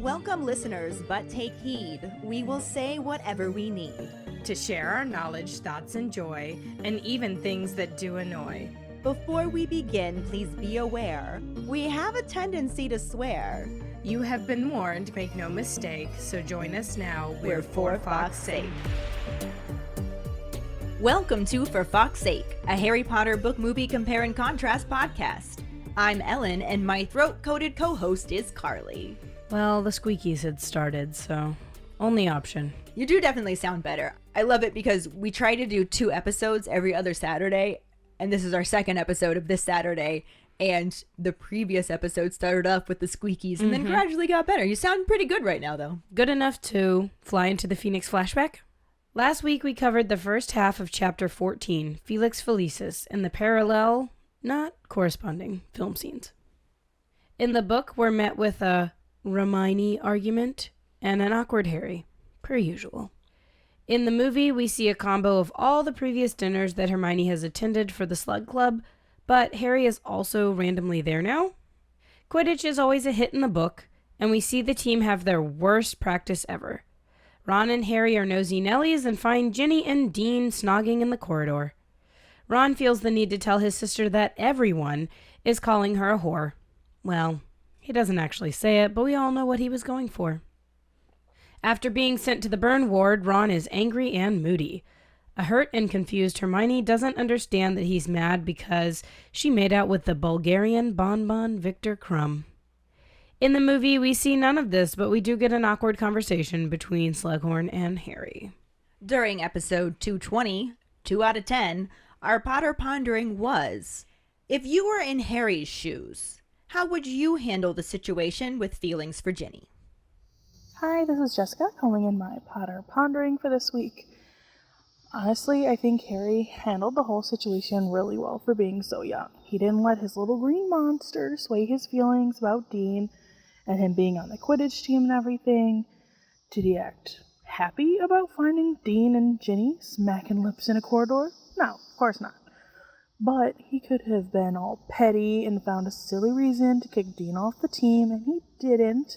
Welcome, listeners, but take heed. We will say whatever we need to share our knowledge, thoughts, and joy, and even things that do annoy. Before we begin, please be aware, we have a tendency to swear. You have been warned, make no mistake, so join us now. We're for Fawkes' sake. Welcome to For Fawkes' Sake, a Harry Potter book movie compare and contrast podcast. I'm Ellen, and my throat-coated co-host is Karlee. Well, the squeakies had started, so only option. You do definitely sound better. I love it because we try to do 2 episodes every other Saturday, and this is our second episode of this Saturday, and the previous episode started off with the squeakies and then gradually got better. You sound pretty good right now, though. Good enough to fly into the Phoenix flashback? Last week we covered the first half of Chapter 14, Felix Felicis, and the parallel, not corresponding, film scenes. In the book, we're met with a Hermione argument and an awkward Harry, per usual. In the movie, we see a combo of all the previous dinners that Hermione has attended for the Slug Club, but Harry is also randomly there now. Quidditch is always a hit in the book, and we see the team have their worst practice ever. Ron and Harry are nosy Nellies and find Ginny and Dean snogging in the corridor. Ron feels the need to tell his sister that everyone is calling her a whore. Well, he doesn't actually say it, but we all know what he was going for. After being sent to the burn ward, Ron is angry and moody. A hurt and confused Hermione doesn't understand that he's mad because she made out with the Bulgarian bonbon Victor Crumb. In the movie, we see none of this, but we do get an awkward conversation between Slughorn and Harry. During episode 220, 2 out of 10, our Potter pondering was, if you were in Harry's shoes, how would you handle the situation with feelings for Ginny? Hi, this is Jessica calling in my Potter pondering for this week. Honestly, I think Harry handled the whole situation really well for being so young. He didn't let his little green monster sway his feelings about Dean and him being on the Quidditch team and everything. Did he act happy about finding Dean and Ginny smacking lips in a corridor? No, of course not. But he could have been all petty and found a silly reason to kick Dean off the team, and he didn't.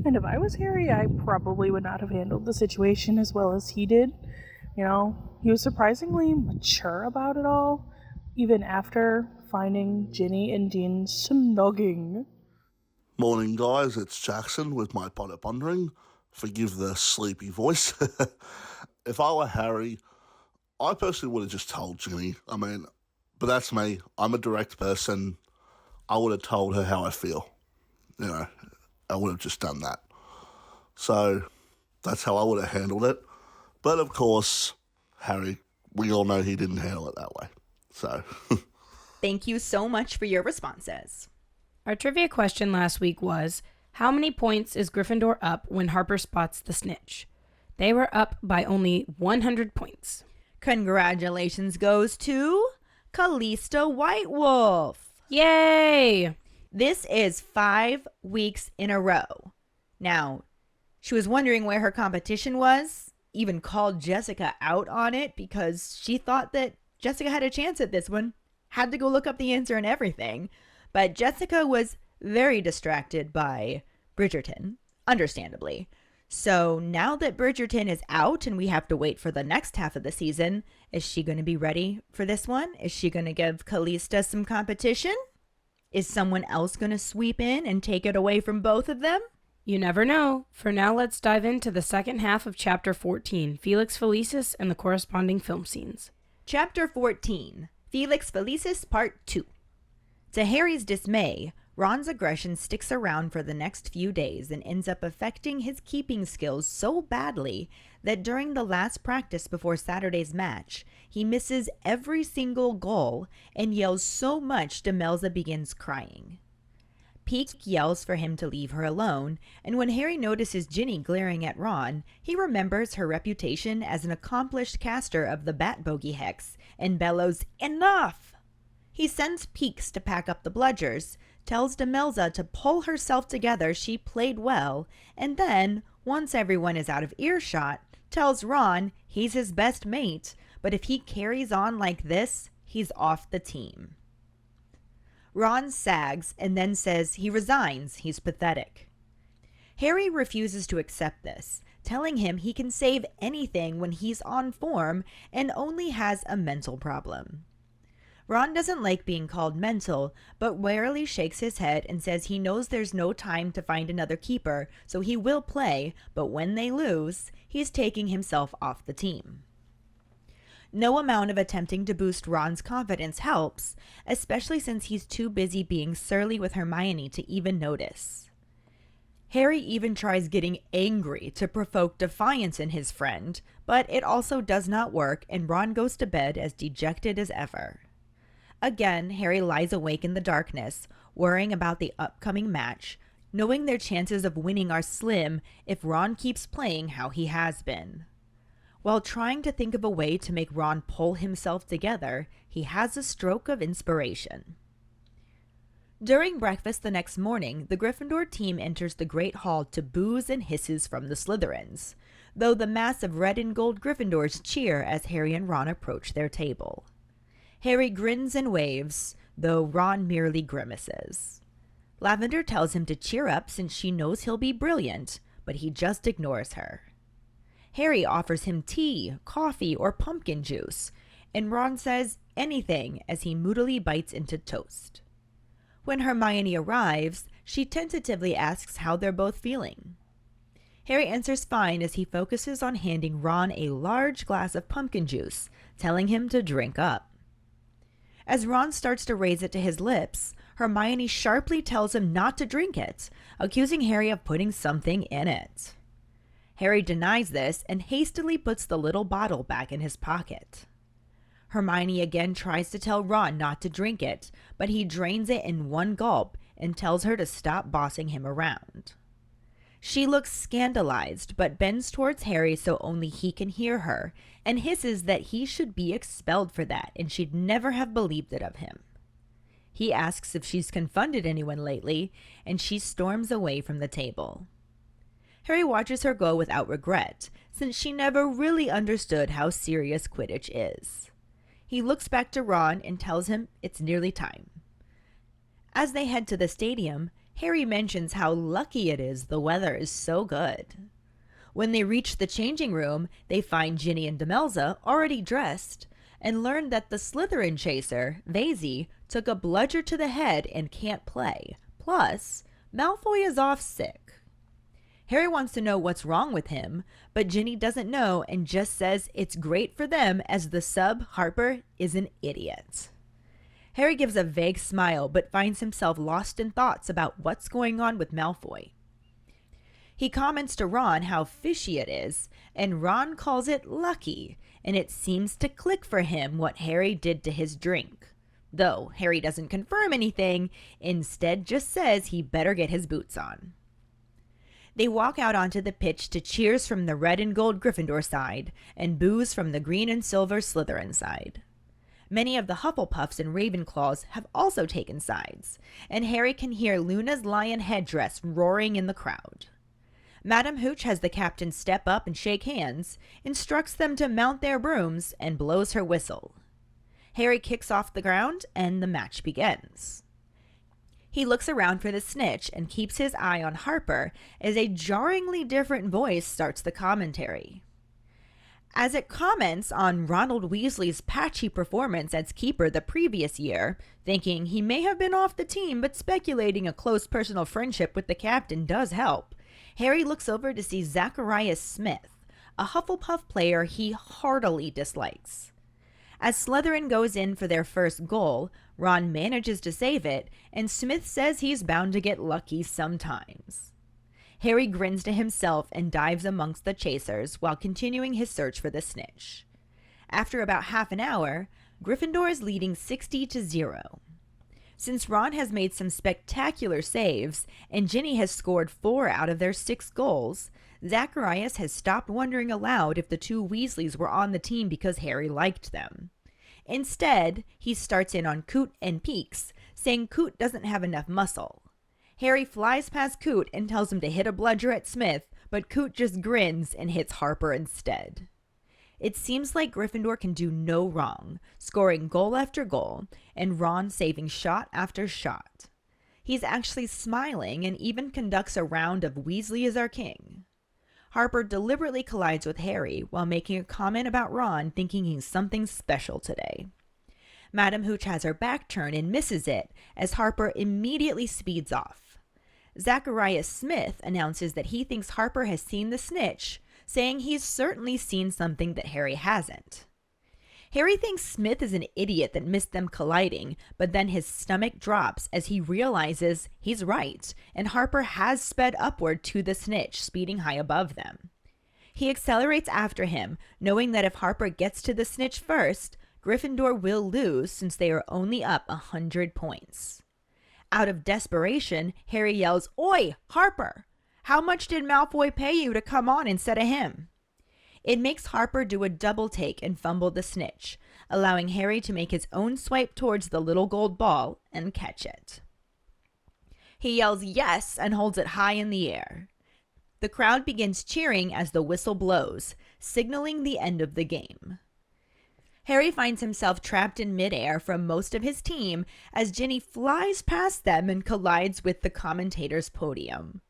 And if I was Harry, I probably would not have handled the situation as well as he did. You know, he was surprisingly mature about it all, even after finding Ginny and Dean snogging. Morning, guys. It's Jackson with my Potter pondering. Forgive the sleepy voice. If I were Harry, I personally would have just told Ginny. But that's me. I'm a direct person. I would have told her how I feel. I would have just done that. So that's how I would have handled it. But of course, Harry, we all know he didn't handle it that way. So Thank you so much for your responses. Our trivia question last week was, how many points is Gryffindor up when Harper spots the snitch? They were up by only 100 points. Congratulations goes to Callista Whitewolf. Yay! This is 5 weeks in a row. Now, she was wondering where her competition was, even called Jessica out on it because she thought that Jessica had a chance at this one. Had to go look up the answer and everything. But Jessica was very distracted by Bridgerton, understandably. So now that Bridgerton is out and we have to wait for the next half of the season, is she going to be ready for this one? Is she going to give Callista some competition? Is someone else going to sweep in and take it away from both of them? You never know. For now, let's dive into the second half of Chapter 14, Felix Felicis and the corresponding film scenes. Chapter 14, Felix Felicis Part 2. To Harry's dismay, Ron's aggression sticks around for the next few days and ends up affecting his keeping skills so badly that during the last practice before Saturday's match, he misses every single goal and yells so much Demelza begins crying. Peek yells for him to leave her alone, and when Harry notices Ginny glaring at Ron, he remembers her reputation as an accomplished caster of the Bat Bogey Hex and bellows, "Enough!" He sends Peeks to pack up the bludgers, tells Demelza to pull herself together, she played well, and then, once everyone is out of earshot, tells Ron he's his best mate, but if he carries on like this, he's off the team. Ron sags and then says he resigns, he's pathetic. Harry refuses to accept this, telling him he can save anything when he's on form and only has a mental problem. Ron doesn't like being called mental, but warily shakes his head and says he knows there's no time to find another keeper, so he will play, but when they lose, he's taking himself off the team. No amount of attempting to boost Ron's confidence helps, especially since he's too busy being surly with Hermione to even notice. Harry even tries getting angry to provoke defiance in his friend, but it also does not work, and Ron goes to bed as dejected as ever. Again, Harry lies awake in the darkness, worrying about the upcoming match, knowing their chances of winning are slim if Ron keeps playing how he has been. While trying to think of a way to make Ron pull himself together, he has a stroke of inspiration. During breakfast the next morning, the Gryffindor team enters the Great Hall to boos and hisses from the Slytherins, though the mass of red and gold Gryffindors cheer as Harry and Ron approach their table. Harry grins and waves, though Ron merely grimaces. Lavender tells him to cheer up since she knows he'll be brilliant, but he just ignores her. Harry offers him tea, coffee, or pumpkin juice, and Ron says anything as he moodily bites into toast. When Hermione arrives, she tentatively asks how they're both feeling. Harry answers fine as he focuses on handing Ron a large glass of pumpkin juice, telling him to drink up. As Ron starts to raise it to his lips, Hermione sharply tells him not to drink it, accusing Harry of putting something in it. Harry denies this and hastily puts the little bottle back in his pocket. Hermione again tries to tell Ron not to drink it, but he drains it in one gulp and tells her to stop bossing him around. She looks scandalized, but bends towards Harry so only he can hear her, and hisses that he should be expelled for that, and she'd never have believed it of him. He asks if she's confronted anyone lately, and she storms away from the table. Harry watches her go without regret, since she never really understood how serious Quidditch is. He looks back to Ron and tells him it's nearly time. As they head to the stadium, Harry mentions how lucky it is the weather is so good. When they reach the changing room, they find Ginny and Demelza already dressed and learn that the Slytherin chaser, Vasey, took a bludger to the head and can't play. Plus, Malfoy is off sick. Harry wants to know what's wrong with him, but Ginny doesn't know and just says it's great for them as the sub, Harper, is an idiot. Harry gives a vague smile but finds himself lost in thoughts about what's going on with Malfoy. He comments to Ron how fishy it is, and Ron calls it lucky, and it seems to click for him what Harry did to his drink. Though Harry doesn't confirm anything, instead just says he better get his boots on. They walk out onto the pitch to cheers from the red and gold Gryffindor side and boos from the green and silver Slytherin side. Many of the Hufflepuffs and Ravenclaws have also taken sides, and Harry can hear Luna's lion headdress roaring in the crowd. Madam Hooch has the captain step up and shake hands, instructs them to mount their brooms, and blows her whistle. Harry kicks off the ground, and the match begins. He looks around for the snitch and keeps his eye on Harper as a jarringly different voice starts the commentary. As it comments on Ronald Weasley's patchy performance as keeper the previous year, thinking he may have been off the team but speculating a close personal friendship with the captain does help, Harry looks over to see Zacharias Smith, a Hufflepuff player he heartily dislikes. As Slytherin goes in for their first goal, Ron manages to save it, and Smith says he's bound to get lucky sometimes. Harry grins to himself and dives amongst the chasers while continuing his search for the snitch. After about half an hour, Gryffindor is leading 60-0. Since Ron has made some spectacular saves and Ginny has scored 4 out of their 6 goals, Zacharias has stopped wondering aloud if the two Weasleys were on the team because Harry liked them. Instead, he starts in on Coot and Peeks, saying Coot doesn't have enough muscle. Harry flies past Coot and tells him to hit a bludger at Smith, but Coot just grins and hits Harper instead. It seems like Gryffindor can do no wrong, scoring goal after goal, and Ron saving shot after shot. He's actually smiling and even conducts a round of Weasley is our king. Harper deliberately collides with Harry while making a comment about Ron thinking he's something special today. Madam Hooch has her back turned and misses it as Harper immediately speeds off. Zacharias Smith announces that he thinks Harper has seen the snitch, saying he's certainly seen something that Harry hasn't. Harry thinks Smith is an idiot that missed them colliding, but then his stomach drops as he realizes he's right, and Harper has sped upward to the snitch, speeding high above them. He accelerates after him, knowing that if Harper gets to the snitch first, Gryffindor will lose since they are only up 100 points. Out of desperation, Harry yells, "Oi, Harper! How much did Malfoy pay you to come on instead of him?" It makes Harper do a double take and fumble the snitch, allowing Harry to make his own swipe towards the little gold ball and catch it. He yells yes and holds it high in the air. The crowd begins cheering as the whistle blows, signaling the end of the game. Harry finds himself trapped in midair from most of his team as Ginny flies past them and collides with the commentator's podium.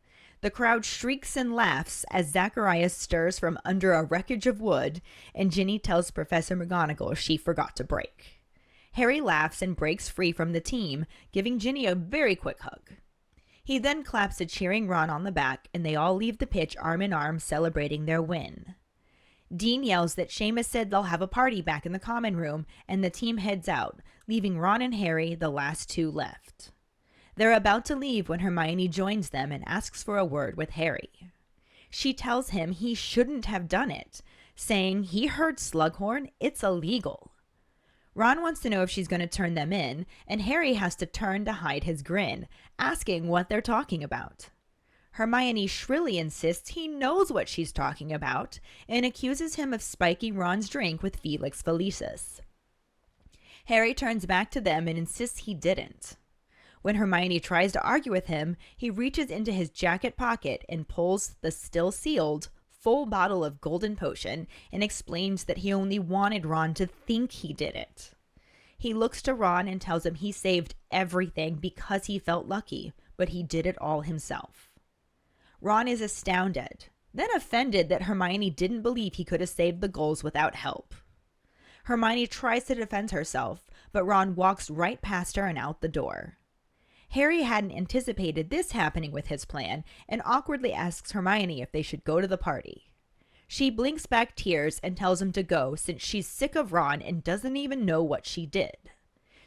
The crowd shrieks and laughs as Zacharias stirs from under a wreckage of wood, and Ginny tells Professor McGonagall she forgot to brake. Harry laughs and breaks free from the team, giving Ginny a very quick hug. He then claps a cheering Ron on the back, and they all leave the pitch arm in arm celebrating their win. Dean yells that Seamus said they'll have a party back in the common room, and the team heads out, leaving Ron and Harry the last two left. They're about to leave when Hermione joins them and asks for a word with Harry. She tells him he shouldn't have done it, saying he heard Slughorn, it's illegal. Ron wants to know if she's going to turn them in, and Harry has to turn to hide his grin, asking what they're talking about. Hermione shrilly insists he knows what she's talking about and accuses him of spiking Ron's drink with Felix Felicis. Harry turns back to them and insists he didn't. When Hermione tries to argue with him, he reaches into his jacket pocket and pulls the still sealed, full bottle of golden potion and explains that he only wanted Ron to think he did it. He looks to Ron and tells him he saved everything because he felt lucky, but he did it all himself. Ron is astounded, then offended that Hermione didn't believe he could have saved the goals without help. Hermione tries to defend herself, but Ron walks right past her and out the door. Harry hadn't anticipated this happening with his plan and awkwardly asks Hermione if they should go to the party. She blinks back tears and tells him to go since she's sick of Ron and doesn't even know what she did.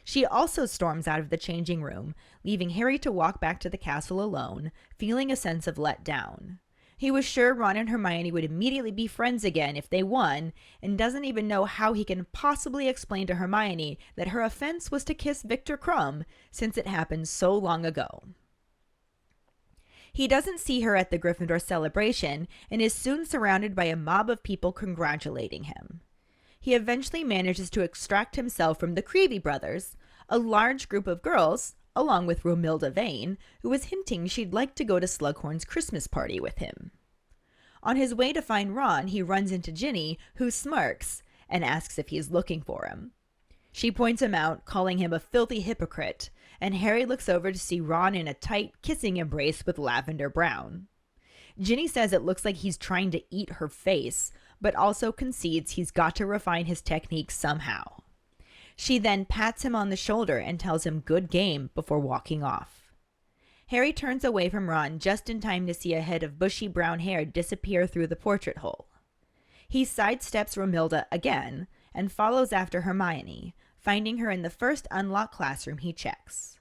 She also storms out of the changing room, leaving Harry to walk back to the castle alone, feeling a sense of letdown. He was sure Ron and Hermione would immediately be friends again if they won, and doesn't even know how he can possibly explain to Hermione that her offense was to kiss Victor Crumb, since it happened so long ago. He doesn't see her at the Gryffindor celebration, and is soon surrounded by a mob of people congratulating him. He eventually manages to extract himself from the Creevy brothers, a large group of girls, along with Romilda Vane, who was hinting she'd like to go to Slughorn's Christmas party with him. On his way to find Ron, he runs into Ginny, who smirks and asks if he's looking for him. She points him out, calling him a filthy hypocrite, and Harry looks over to see Ron in a tight kissing embrace with Lavender Brown. Ginny says it looks like he's trying to eat her face, but also concedes he's got to refine his technique somehow. She then pats him on the shoulder and tells him good game before walking off. Harry turns away from Ron just in time to see a head of bushy brown hair disappear through the portrait hole. He sidesteps Romilda again and follows after Hermione, finding her in the first unlocked classroom he checks.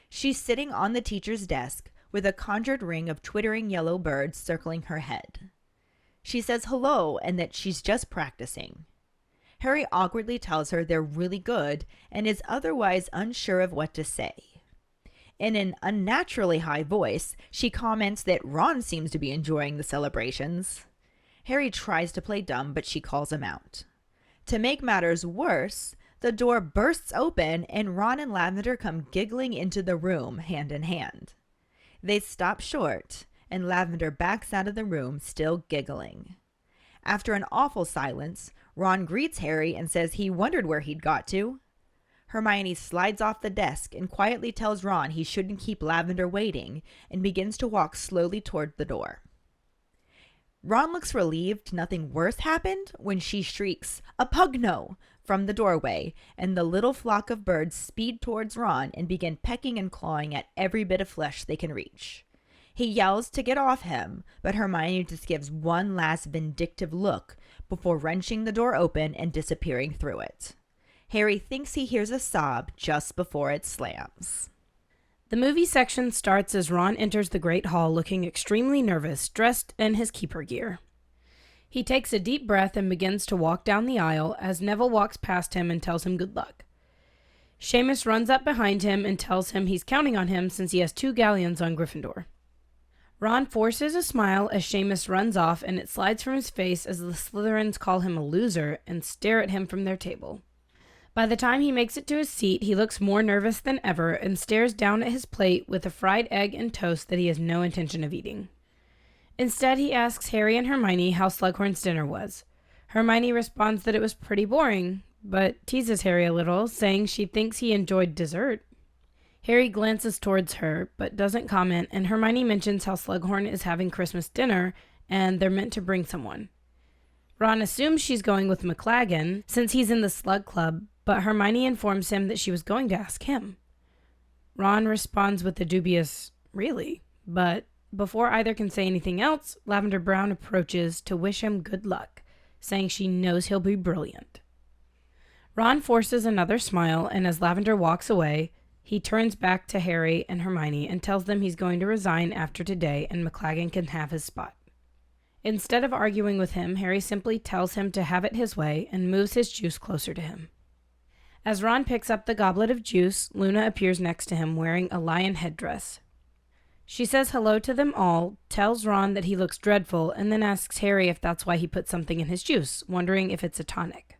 She's sitting on the teacher's desk with a conjured ring of twittering yellow birds circling her head. She says hello and that she's just practicing. Harry awkwardly tells her they're really good and is otherwise unsure of what to say. In an unnaturally high voice, she comments that Ron seems to be enjoying the celebrations. Harry tries to play dumb, but she calls him out. To make matters worse, the door bursts open and Ron and Lavender come giggling into the room, hand in hand. They stop short, and Lavender backs out of the room, still giggling. After an awful silence, Ron greets Harry and says he wondered where he'd got to. Hermione slides off the desk and quietly tells Ron he shouldn't keep Lavender waiting and begins to walk slowly toward the door. Ron looks relieved nothing worse happened when she shrieks, "A pugno!" from the doorway, and the little flock of birds speed towards Ron and begin pecking and clawing at every bit of flesh they can reach. He yells to get off him, but Hermione just gives one last vindictive look before wrenching the door open and disappearing through it. Harry thinks he hears a sob just before it slams. The movie section starts as Ron enters the Great Hall looking extremely nervous, dressed in his keeper gear. He takes a deep breath and begins to walk down the aisle as Neville walks past him and tells him good luck. Seamus runs up behind him and tells him he's counting on him since he has 2 galleons on Gryffindor. Ron forces a smile as Seamus runs off, and it slides from his face as the Slytherins call him a loser and stare at him from their table. By the time he makes it to his seat, he looks more nervous than ever and stares down at his plate with a fried egg and toast that he has no intention of eating. Instead, he asks Harry and Hermione how Slughorn's dinner was. Hermione responds that it was pretty boring, but teases Harry a little, saying she thinks he enjoyed dessert. Harry glances towards her, but doesn't comment, and Hermione mentions how Slughorn is having Christmas dinner, and they're meant to bring someone. Ron assumes she's going with McLaggen, since he's in the Slug Club, but Hermione informs him that she was going to ask him. Ron responds with a dubious, "Really?" But before either can say anything else, Lavender Brown approaches to wish him good luck, saying she knows he'll be brilliant. Ron forces another smile, and as Lavender walks away, he turns back to Harry and Hermione and tells them he's going to resign after today and McLaggen can have his spot. Instead of arguing with him, Harry simply tells him to have it his way and moves his juice closer to him. As Ron picks up the goblet of juice, Luna appears next to him wearing a lion headdress. She says hello to them all, tells Ron that he looks dreadful, and then asks Harry if that's why he put something in his juice, wondering if it's a tonic.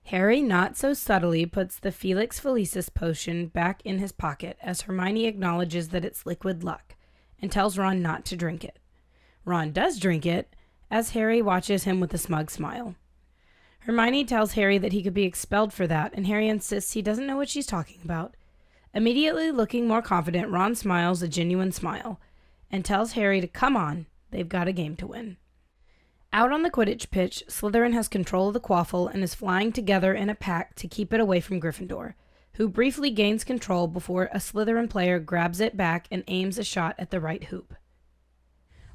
Harry, not so subtly, puts the Felix Felicis potion back in his pocket as Hermione acknowledges that it's liquid luck, and tells Ron not to drink it. Ron does drink it, as Harry watches him with a smug smile. Hermione tells Harry that he could be expelled for that, and Harry insists he doesn't know what she's talking about. Immediately looking more confident, Ron smiles a genuine smile, and tells Harry to come on, they've got a game to win. Out on the Quidditch pitch, Slytherin has control of the quaffle and is flying together in a pack to keep it away from Gryffindor, who briefly gains control before a Slytherin player grabs it back and aims a shot at the right hoop.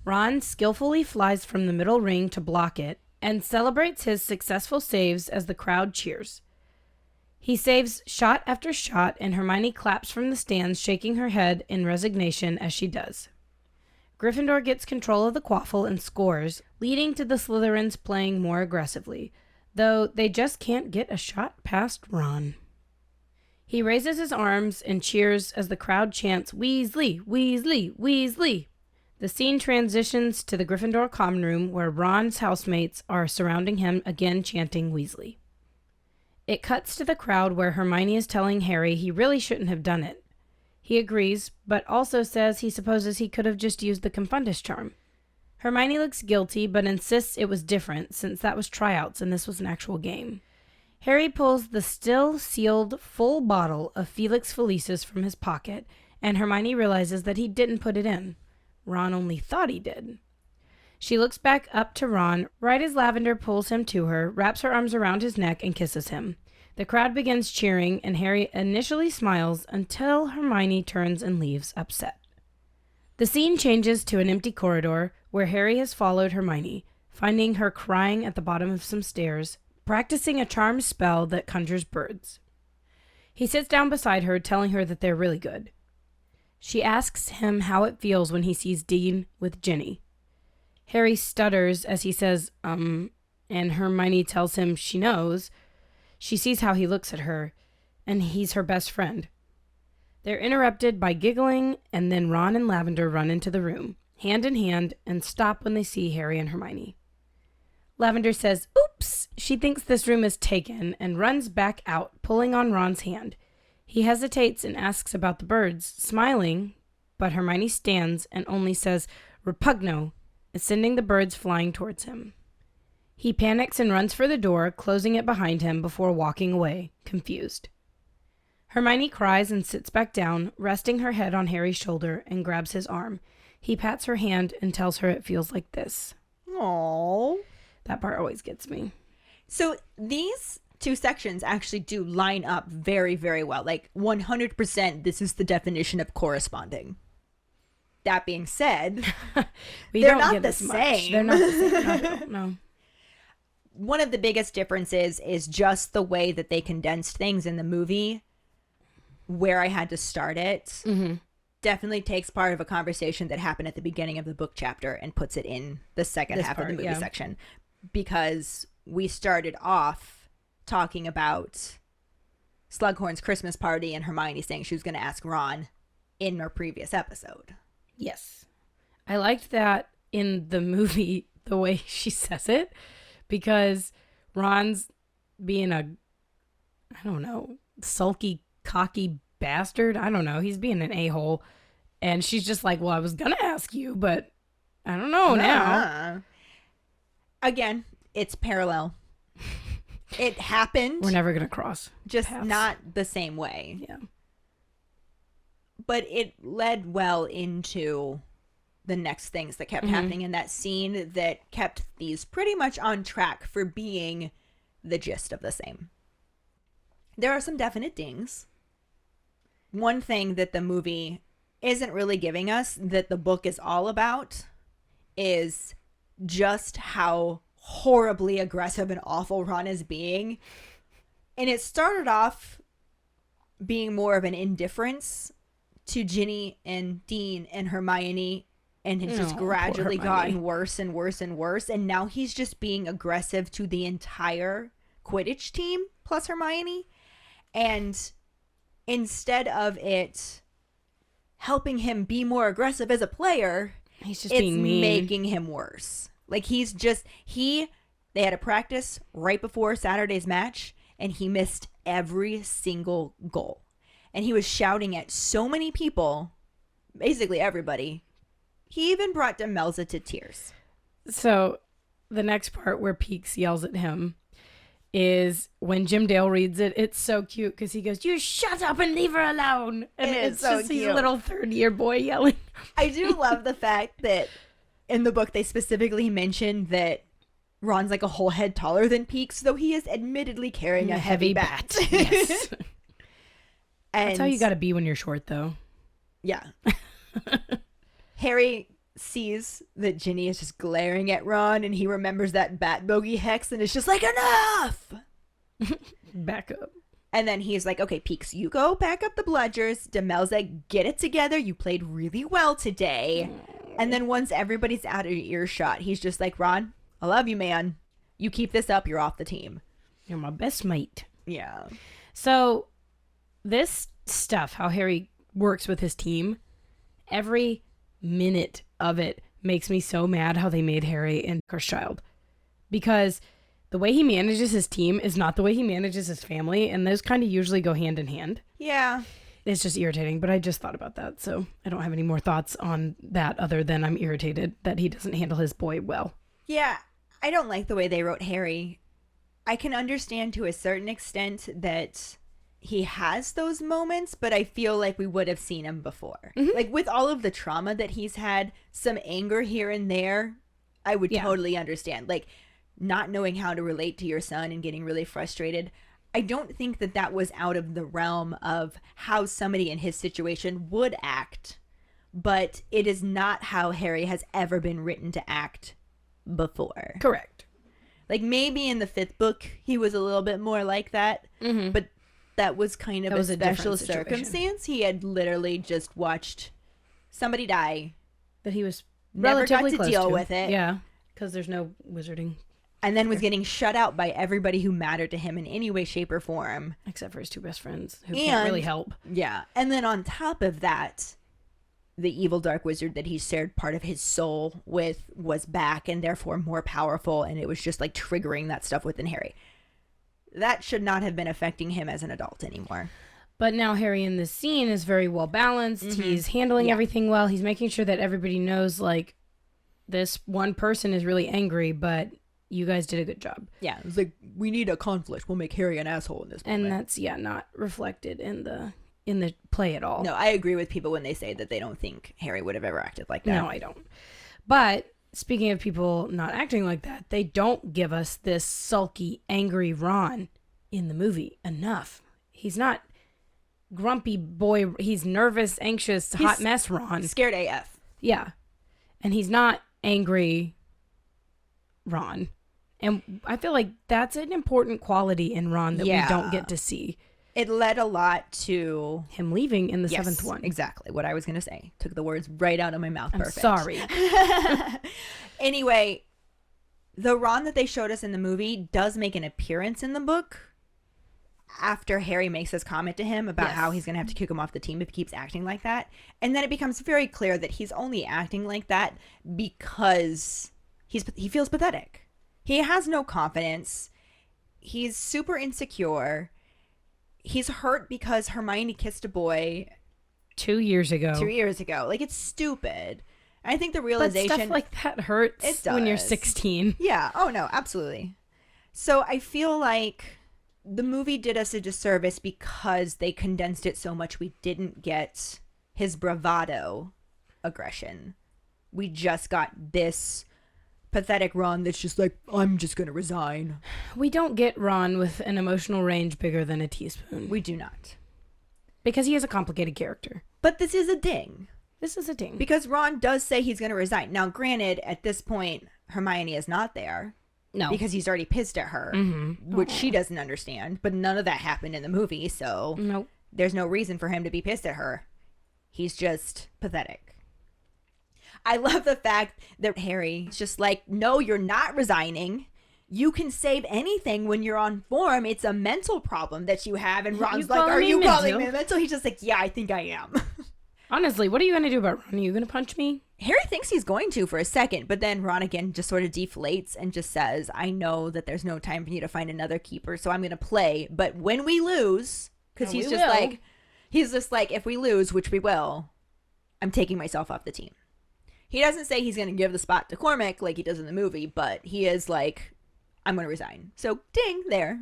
Ron skillfully flies from the middle ring to block it, and celebrates his successful saves as the crowd cheers. He saves shot after shot, and Hermione claps from the stands, shaking her head in resignation as she does. Gryffindor gets control of the quaffle and scores, leading to the Slytherins playing more aggressively, though they just can't get a shot past Ron. He raises his arms and cheers as the crowd chants, "Weasley! Weasley! Weasley!" The scene transitions to the Gryffindor common room where Ron's housemates are surrounding him, again chanting Weasley. It cuts to the crowd where Hermione is telling Harry he really shouldn't have done it. He agrees, but also says he supposes he could have just used the Confundus charm. Hermione looks guilty, but insists it was different since that was tryouts and this was an actual game. Harry pulls the still sealed full bottle of Felix Felicis from his pocket, and Hermione realizes that he didn't put it in. Ron only thought he did. She looks back up to Ron right as Lavender pulls him to her, wraps her arms around his neck, and kisses him. The crowd begins cheering, and Harry initially smiles until Hermione turns and leaves, upset. The scene changes to an empty corridor where Harry has followed Hermione, finding her crying at the bottom of some stairs, practicing a charmed spell that conjures birds. He sits down beside her, telling her that they're really good. She asks him how it feels when he sees Dean with Ginny. Harry stutters as he says, and Hermione tells him she knows. She sees how he looks at her, and he's her best friend. They're interrupted by giggling, and then Ron and Lavender run into the room, hand in hand, and stop when they see Harry and Hermione. Lavender says, "Oops!" She thinks this room is taken, and runs back out, pulling on Ron's hand. He hesitates and asks about the birds, smiling, but Hermione stands and only says, "Repugno," sending the birds flying towards him. He panics and runs for the door, closing it behind him before walking away, confused. Hermione cries and sits back down, resting her head on Harry's shoulder, and grabs his arm. He pats her hand and tells her it feels like this. Aww. That part always gets me. So these two sections actually do line up very, very well. Like 100%, this is the definition of corresponding. That being said, they're not the same. They're not the same. No. One of the biggest differences is just the way that they condensed things in the movie, where I had to start it. Mm-hmm. Definitely takes part of a conversation that happened at the beginning of the book chapter and puts it in the second half of the movie section. Because we started off talking about Slughorn's Christmas party and Hermione saying she was going to ask Ron in our previous episode. Yes. I liked that in the movie, the way she says it, because Ron's being a, I don't know, sulky, cocky bastard. I don't know. He's being an a-hole. And she's just like, well, I was going to ask you, but I don't know now. Again, it's parallel. It happened. We're never going to cross. Just paths. not the same way. Yeah. But it led well into the next things that kept happening in that scene that kept these pretty much on track for being the gist of the same. There are some definite dings. One thing that the movie isn't really giving us that the book is all about is just how horribly aggressive and awful Ron is being. And it started off being more of an indifference to Ginny and Dean and Hermione, and it's just gradually gotten worse and worse and worse. And now he's just being aggressive to the entire Quidditch team plus Hermione. And instead of it helping him be more aggressive as a player, He's just it's being mean. making him worse. Like they had a practice right before Saturday's match, and he missed every single goal. And he was shouting at so many people, basically everybody. He even brought Demelza to tears. So the next part where Peeks yells at him is when Jim Dale reads it. It's so cute because he goes, "You shut up and leave her alone." And it's so just cute. his little third-year boy yelling. I do love the fact that in the book they specifically mentioned that Ron's like a whole head taller than Peeks, though he is admittedly carrying a heavy bat. Yes. And That's how you got to be when you're short, though. yeah. Harry sees that Ginny is just glaring at Ron, and he remembers that bat bogey hex, and it's just like, enough! Back up. And then he's like, okay, Peeks, you go back up the bludgers. Demelza, get it together. You played really well today. And then once everybody's out of earshot, he's just like, Ron, I love you, man. You keep this up, you're off the team. You're my best mate. Yeah. So this stuff, how Harry works with his team, every minute of it makes me so mad how they made Harry and Cursed Child. Because the way he manages his team is not the way he manages his family, and those kind of usually go hand in hand. Yeah. It's just irritating, but I just thought about that, so I don't have any more thoughts on that other than I'm irritated that he doesn't handle his boy well. Yeah, I don't like the way they wrote Harry. I can understand to a certain extent that he has those moments, but I feel like we would have seen him before. Mm-hmm. Like with all of the trauma that he's had, some anger here and there, I would totally understand. Like not knowing how to relate to your son and getting really frustrated. I don't think that that was out of the realm of how somebody in his situation would act, but it is not how Harry has ever been written to act before. Correct. Like maybe in the 5th book he was a little bit more like that, but that was kind of a special circumstance. He had literally just watched somebody die That he was never got relatively to close deal to. with it, Yeah, because there's no wizarding. and then was getting shut out by everybody who mattered to him in any way, shape, or form. Except for his two best friends who can't really help. Yeah. And then on top of that, the evil dark wizard that he shared part of his soul with was back and therefore more powerful, and it was just like triggering that stuff within Harry. That should not have been affecting him as an adult anymore. But now Harry in this scene is very well balanced. He's handling everything well. He's making sure that everybody knows, like, this one person is really angry, but you guys did a good job. Yeah, it's like, we need a conflict. We'll make Harry an asshole in this moment. And that's, not reflected in the play at all. No, I agree with people when they say that they don't think Harry would have ever acted like that. No, I don't. But speaking of people not acting like that, they don't give us this sulky, angry Ron in the movie enough. He's not grumpy boy. He's nervous, anxious, hot mess Ron. Scared AF. Yeah. And he's not angry Ron. And I feel like that's an important quality in Ron that we don't get to see. It led a lot to him leaving in the seventh one. Exactly what I was going to say. Took the words right out of my mouth. I'm Perfect. sorry. Anyway, the Ron that they showed us in the movie does make an appearance in the book after Harry makes this comment to him about how he's going to have to kick him off the team if he keeps acting like that. And then it becomes very clear that he's only acting like that because he feels pathetic. He has no confidence. He's super insecure. He's hurt because Hermione kissed a boy 2 years ago. Like, it's stupid. And I think the realization... But stuff like that hurts when you're 16. Yeah. Oh, no, absolutely. So I feel like the movie did us a disservice because they condensed it so much we didn't get his bravado aggression. We just got this pathetic Ron that's just like, I'm just going to resign. We don't get Ron with an emotional range bigger than a teaspoon. We do not. Because he is a complicated character. But this is a ding. This is a ding. Because Ron does say he's going to resign. Now, granted, at this point, Hermione is not there. No. Because he's already pissed at her, which she doesn't understand. But none of that happened in the movie, so there's no reason for him to be pissed at her. He's just pathetic. I love the fact that Harry's just like, no, you're not resigning. You can save anything when you're on form. It's a mental problem that you have. And Ron's like, are you calling me mental? He's just like, yeah, I think I am. Honestly, what are you going to do about Ron? Are you going to punch me? Harry thinks he's going to for a second, but then Ron again just sort of deflates and just says, I know that there's no time for you to find another keeper, so I'm going to play. But when we lose, because he's just like, if we lose, which we will, I'm taking myself off the team. He doesn't say he's going to give the spot to Cormac like he does in the movie, but he is like, I'm going to resign. So ding, there.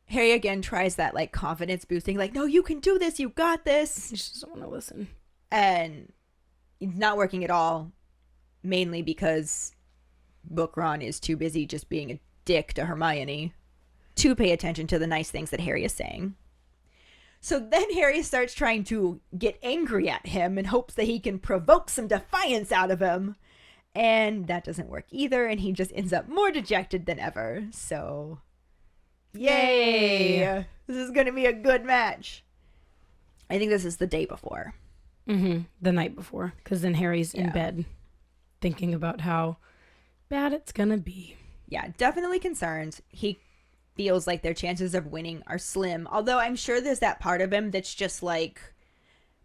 Harry again tries that like confidence boosting, like, no, you can do this. You got this. He just doesn't want to listen. And it's not working at all, mainly because Book Ron is too busy just being a dick to Hermione to pay attention to the nice things that Harry is saying. So then Harry starts trying to get angry at him in hopes that he can provoke some defiance out of him. And that doesn't work either, and he just ends up more dejected than ever. So, yay! This is going to be a good match. I think this is the day before. The night before, because then Harry's in bed thinking about how bad it's going to be. Yeah, definitely concerned. He feels like their chances of winning are slim. Although I'm sure there's that part of him that's just like,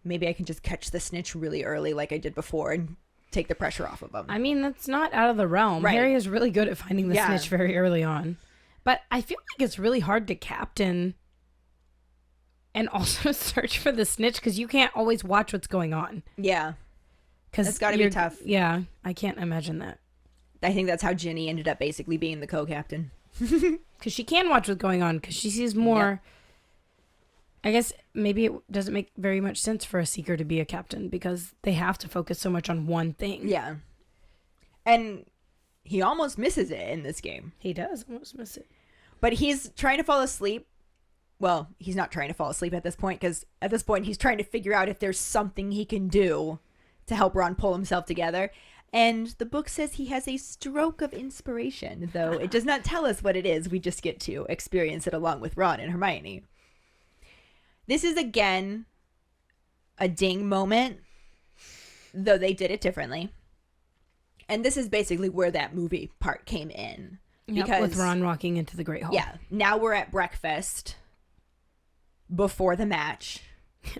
maybe I can just catch the snitch really early like I did before and take the pressure off of him. I mean, that's not out of the realm. Right. Harry is really good at finding the snitch very early on. But I feel like it's really hard to captain and also search for the snitch because you can't always watch what's going on. Yeah. Because it's got to be tough. Yeah, I can't imagine that. I think that's how Ginny ended up basically being the co-captain. Because she can watch what's going on because she sees more. I guess maybe it doesn't make very much sense for a seeker to be a captain because they have to focus so much on one thing. Yeah. And he almost misses it in this game. He does almost miss it. But he's trying to fall asleep. Well, he's not trying to fall asleep at this point because at this point he's trying to figure out if there's something he can do to help Ron pull himself together. And the book says he has a stroke of inspiration, though it does not tell us what it is. We just get to experience it along with Ron and Hermione. This is, again, a ding moment, though they did it differently. And this is basically where that movie part came in. Because with Ron walking into the Great Hall. Yeah. Now we're at breakfast before the match.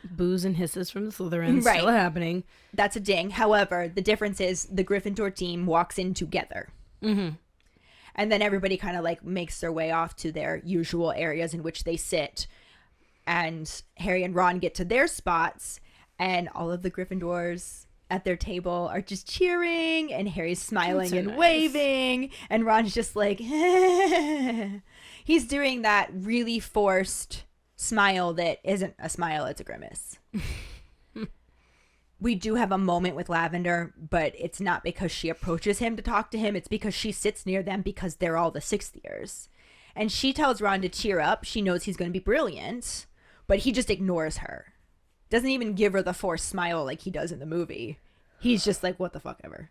Boos and hisses from the Slytherins still happening. That's a ding. However, the difference is the Gryffindor team walks in together. And then everybody kind of like makes their way off to their usual areas in which they sit. And Harry and Ron get to their spots. And all of the Gryffindors at their table are just cheering, and Harry's smiling So and nice. waving, and Ron's just like, he's doing that really forced smile that isn't a smile, it's a grimace. We do have a moment with Lavender, but it's not because she approaches him to talk to him. It's because she sits near them because they're all the sixth years. And she tells Ron to cheer up. She knows he's going to be brilliant, but he just ignores her. Doesn't even give her the forced smile like he does in the movie. He's just like, what the fuck ever.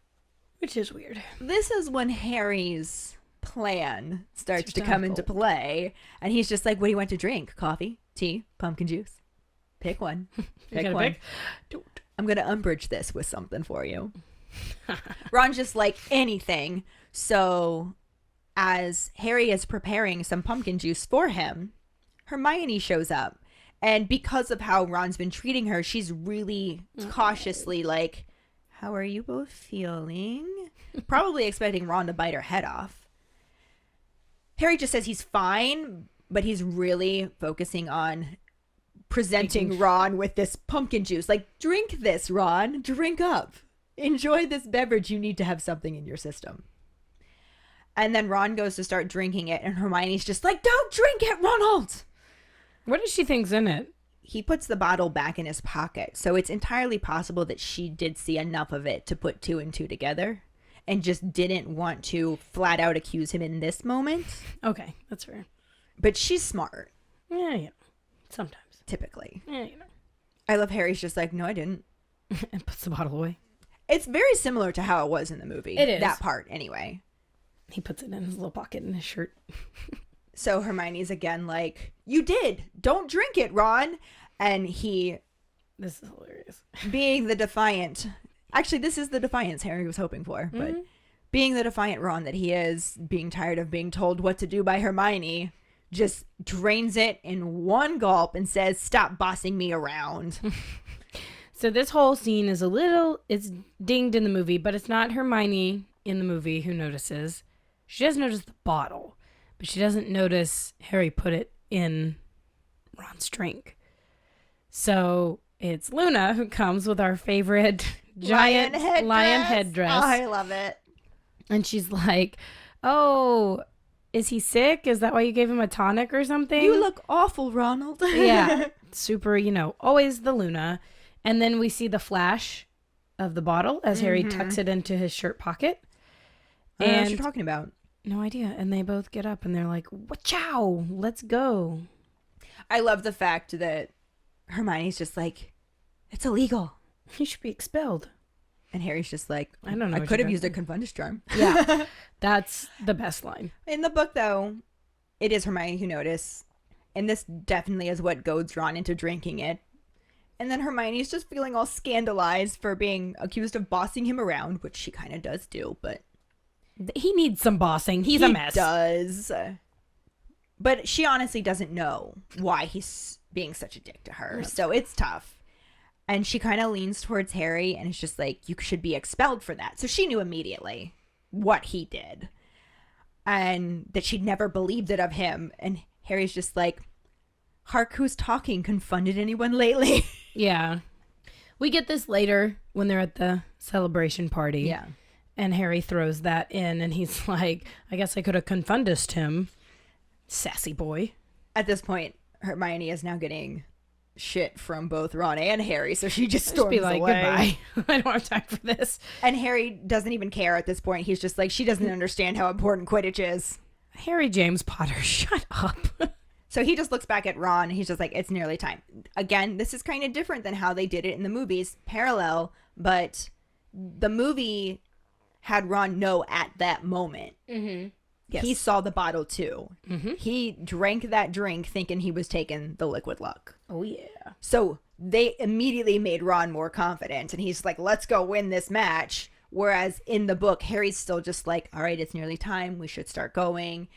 Which is weird. This is when Harry's plan starts to come into play. And he's just like, what do you want to drink? Coffee? Tea? Pumpkin juice? Pick one. Pick one. Pick? Don't. I'm going to umbrage this with something for you. Ron's just like, anything. So as Harry is preparing some pumpkin juice for him, Hermione shows up. And because of how Ron's been treating her, she's really cautiously like, how are you both feeling? Probably expecting Ron to bite her head off. Harry just says he's fine, but he's really focusing on presenting Ron with this pumpkin juice. Like, drink this, Ron. Drink up. Enjoy this beverage. You need to have something in your system. And then Ron goes to start drinking it, and Hermione's just like, don't drink it, Ronald! What does she think's in it? He puts the bottle back in his pocket, so it's entirely possible that she did see enough of it to put two and two together and just didn't want to flat out accuse him in this moment. Okay, that's fair. But she's smart, Yeah. Sometimes. typically. Yeah. I love Harry's just like, no, I didn't. And puts the bottle away. It's very similar to how it was in the movie. It is. That part, anyway. He puts it in his little pocket in his shirt. So Hermione's again like, you did. Don't drink it, Ron. And he, This is hilarious. being the defiant, actually, this is the defiance Harry was hoping for, but being the defiant Ron that he is, being tired of being told what to do by Hermione, just drains it in one gulp and says, stop bossing me around. So this whole scene is it's dinged in the movie, but it's not Hermione in the movie who notices. She does notice the bottle, but she doesn't notice Harry put it in Ron's drink. So it's Luna who comes with our favorite giant lion headdress. Oh, I love it. And she's like, oh, is he sick? Is that why you gave him a tonic or something? You look awful, Ronald. Yeah. Super, always the Luna. And then we see the flash of the bottle as Harry tucks it into his shirt pocket. I don't know what And you're talking about. no idea. And they both get up and they're like, "Wachow, let's go." I love the fact that Hermione's just like, it's illegal. He should be expelled. And Harry's just like, I don't know I what could you have got used a confundus charm. Yeah. That's the best line. In the book, though, it is Hermione who noticed. And this definitely is what goads Ron into drinking it. And then Hermione's just feeling all scandalized for being accused of bossing him around, which she kind of does do, but He needs some bossing. He's a mess. He does. But she honestly doesn't know why he's being such a dick to her. So it's tough. And she kind of leans towards Harry and is just like, you should be expelled for that. So she knew immediately what he did. And that she'd never believed it of him. And Harry's just like, hark, who's talking? Confunded anyone lately? Yeah. We get this later when they're at the celebration party. Yeah. And Harry throws that in and he's like, I guess I could have confundused him. Sassy boy. At this point, Hermione is now getting shit from both Ron and Harry, so she just storms Be like, away. goodbye. I don't have time for this. And Harry doesn't even care at this point. He's just like, she doesn't understand how important Quidditch is. Harry James Potter, shut up. So he just looks back at Ron and he's just like, it's nearly time. Again, this is kind of different than how they did it in the movies. Parallel, but the movie had Ron know at that moment. Mm-hmm. Yes. He saw the bottle too. Mm-hmm. He drank that drink thinking he was taking the liquid luck. Oh, yeah. So they immediately made Ron more confident and he's like, let's go win this match. Whereas in the book, Harry's still just like, all right, it's nearly time. We should start going.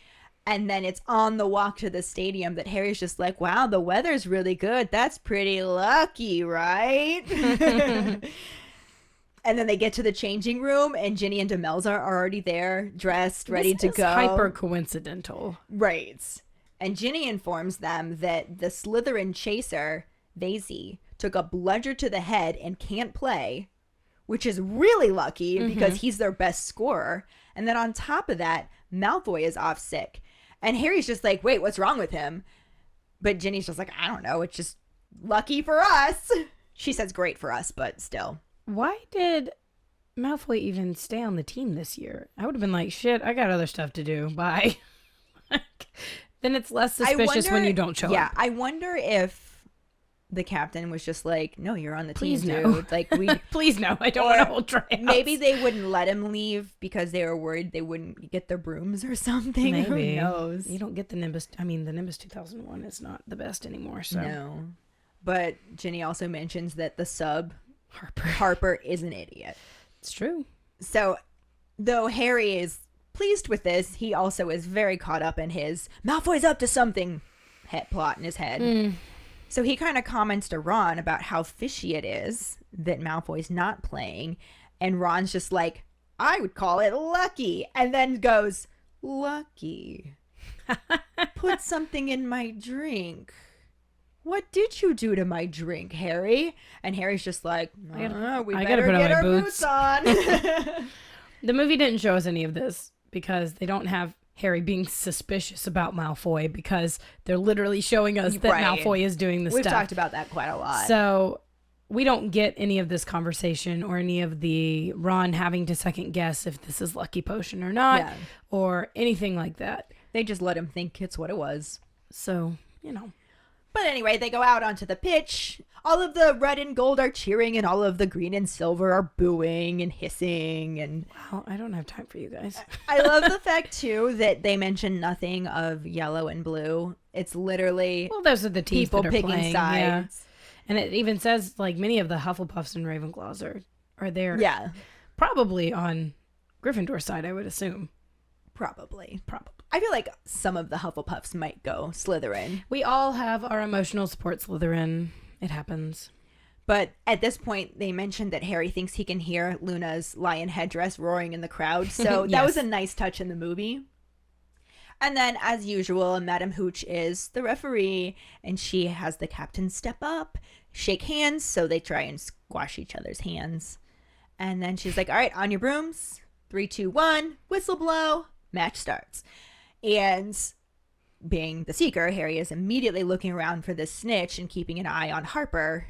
And then it's on the walk to the stadium that Harry's just like, wow, the weather's really good. That's pretty lucky, right? And then they get to the changing room and Ginny and Demelza are already there, dressed, ready to go. Hyper coincidental. Right. And Ginny informs them that the Slytherin chaser, Vasey, took a bludger to the head and can't play, which is really lucky because he's their best scorer. And then on top of that, Malfoy is off sick. And Harry's just like, wait, what's wrong with him? But Ginny's just like, I don't know. It's just lucky for us. She says great for us, but still. Why did Malfoy even stay on the team this year? I would have been like, shit, I got other stuff to do. Bye. Then it's less suspicious when you don't show up. Yeah, I wonder if the captain was just like, no, you're on the Please team, no. dude. Like, we Please no, I don't want to hold trials. maybe they wouldn't let him leave because they were worried they wouldn't get their brooms or something. Maybe. Who knows? You don't get the Nimbus. I mean, the Nimbus 2001 is not the best anymore. So No. But Ginny also mentions that the sub, Harper. Harper, is an idiot. It's true. So, though Harry is pleased with this, he also is very caught up in his Malfoy's up to something plot in his head. So he kind of comments to Ron about how fishy it is that Malfoy's not playing. And Ron's just like, I would call it lucky. And then goes, lucky. Put something in my drink. What did you do to my drink, Harry? And Harry's just like, we I better gotta put on get my our boots." boots on. The movie didn't show us any of this because they don't have Harry being suspicious about Malfoy because they're literally showing us that Right. Malfoy is doing the We've stuff. talked about that quite a lot. So we don't get any of this conversation or any of the Ron having to second guess if this is Lucky Potion or not Yeah. or anything like that. They just let him think it's what it was. So, you know. But anyway, they go out onto the pitch. All of the red and gold are cheering, and all of the green and silver are booing and hissing. And Wow, I don't have time for you guys. I love the fact, too, that they mention nothing of yellow and blue. It's literally Well, those are the teams people that are picking playing. sides. Yeah. And it even says, like, many of the Hufflepuffs and Ravenclaws are there. Yeah, Probably on Gryffindor's side, I would assume. probably. Probably. I feel like some of the Hufflepuffs might go Slytherin. We all have our emotional support Slytherin. It happens. But at this point, they mentioned that Harry thinks he can hear Luna's lion headdress roaring in the crowd. So that was a Yes. nice touch in the movie. And then, as usual, Madame Hooch is the referee, and she has the captain step up, shake hands, so they try and squash each other's hands. And then she's like, all right, on your brooms. 3, 2, 1, whistle blow, match starts. And being the seeker, Harry is immediately looking around for this snitch and keeping an eye on Harper,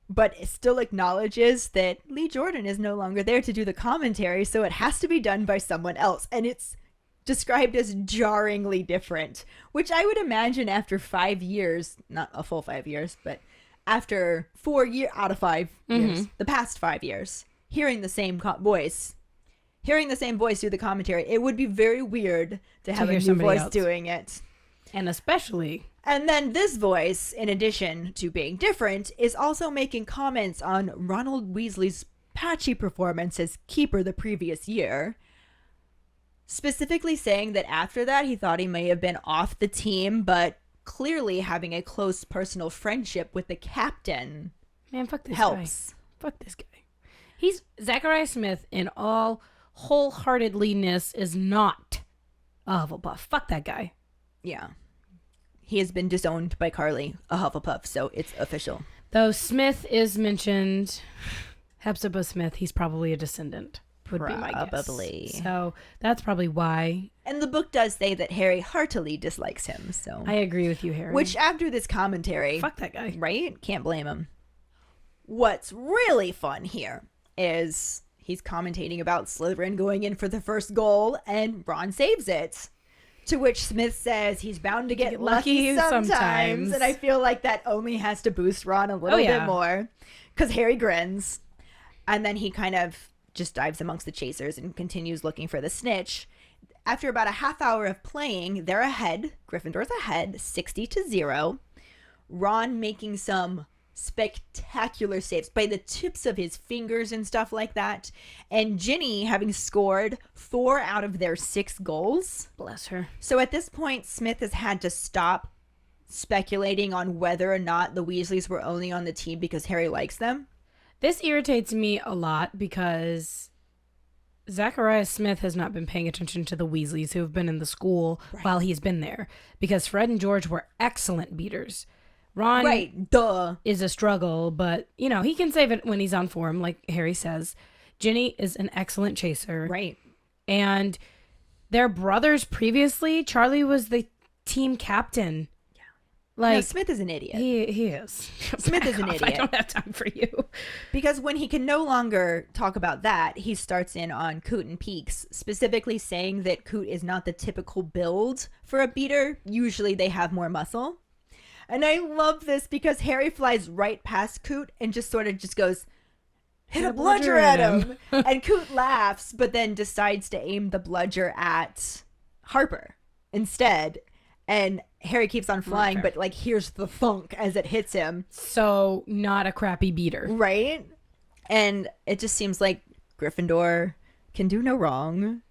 but it still acknowledges that Lee Jordan is no longer there to do the commentary, so it has to be done by someone else. And it's described as jarringly different, which I would imagine after 5 years, not a full 5 years, but after 4 years out of 5 years, the past 5 years, hearing the same voice do the commentary, it would be very weird to have a hear new somebody voice else. doing it. And especially, And then this voice, in addition to being different, is also making comments on Ronald Weasley's patchy performance as keeper the previous year. Specifically saying that after that, he thought he may have been off the team, but clearly having a close personal friendship with the captain man, fuck this guy. helps. Fuck this guy. He's Zachariah Smith in all wholeheartedliness is not a Hufflepuff. Fuck that guy. Yeah. He has been disowned by Karlee, a Hufflepuff, so it's official. Though Smith is mentioned, Hepzibah Smith, he's probably a descendant, would be my guess. Probably. So that's probably why. And the book does say that Harry heartily dislikes him, so... I agree with you, Harry. Which, after this commentary... Fuck that guy. Right? Can't blame him. What's really fun here is he's commentating about Slytherin going in for the first goal, and Ron saves it. To which Smith says he's bound to get lucky sometimes. And I feel like that only has to boost Ron a little bit more. Because Harry grins. And then he kind of just dives amongst the chasers and continues looking for the snitch. After about a half hour of playing, they're ahead. Gryffindor's ahead, 60-0. Ron making some spectacular saves by the tips of his fingers and stuff like that. And Ginny having scored 4 out of their 6 goals. Bless her. So at this point, Smith has had to stop speculating on whether or not the Weasleys were only on the team because Harry likes them. This irritates me a lot because Zachariah Smith has not been paying attention to the Weasleys who have been in the school while he's been there. Because Fred and George were excellent beaters. Ron Right, duh. is a struggle, but, you know, he can save it when he's on form, like Harry says. Ginny is an excellent chaser. Right. And they're brothers previously. Charlie was the team captain. Yeah. Like, No, Smith is an idiot. He is. Smith is an Back off. idiot. I don't have time for you. Because when he can no longer talk about that, he starts in on Coot and Peaks, specifically saying that Coot is not the typical build for a beater. Usually they have more muscle. And I love this because Harry flies right past Coot and just sort of just goes, hit a bludger at him. And Coot laughs, but then decides to aim the bludger at Harper instead. And Harry keeps on flying, Okay. but like hears the thunk as it hits him. So, not a crappy beater. Right? And it just seems like Gryffindor can do no wrong.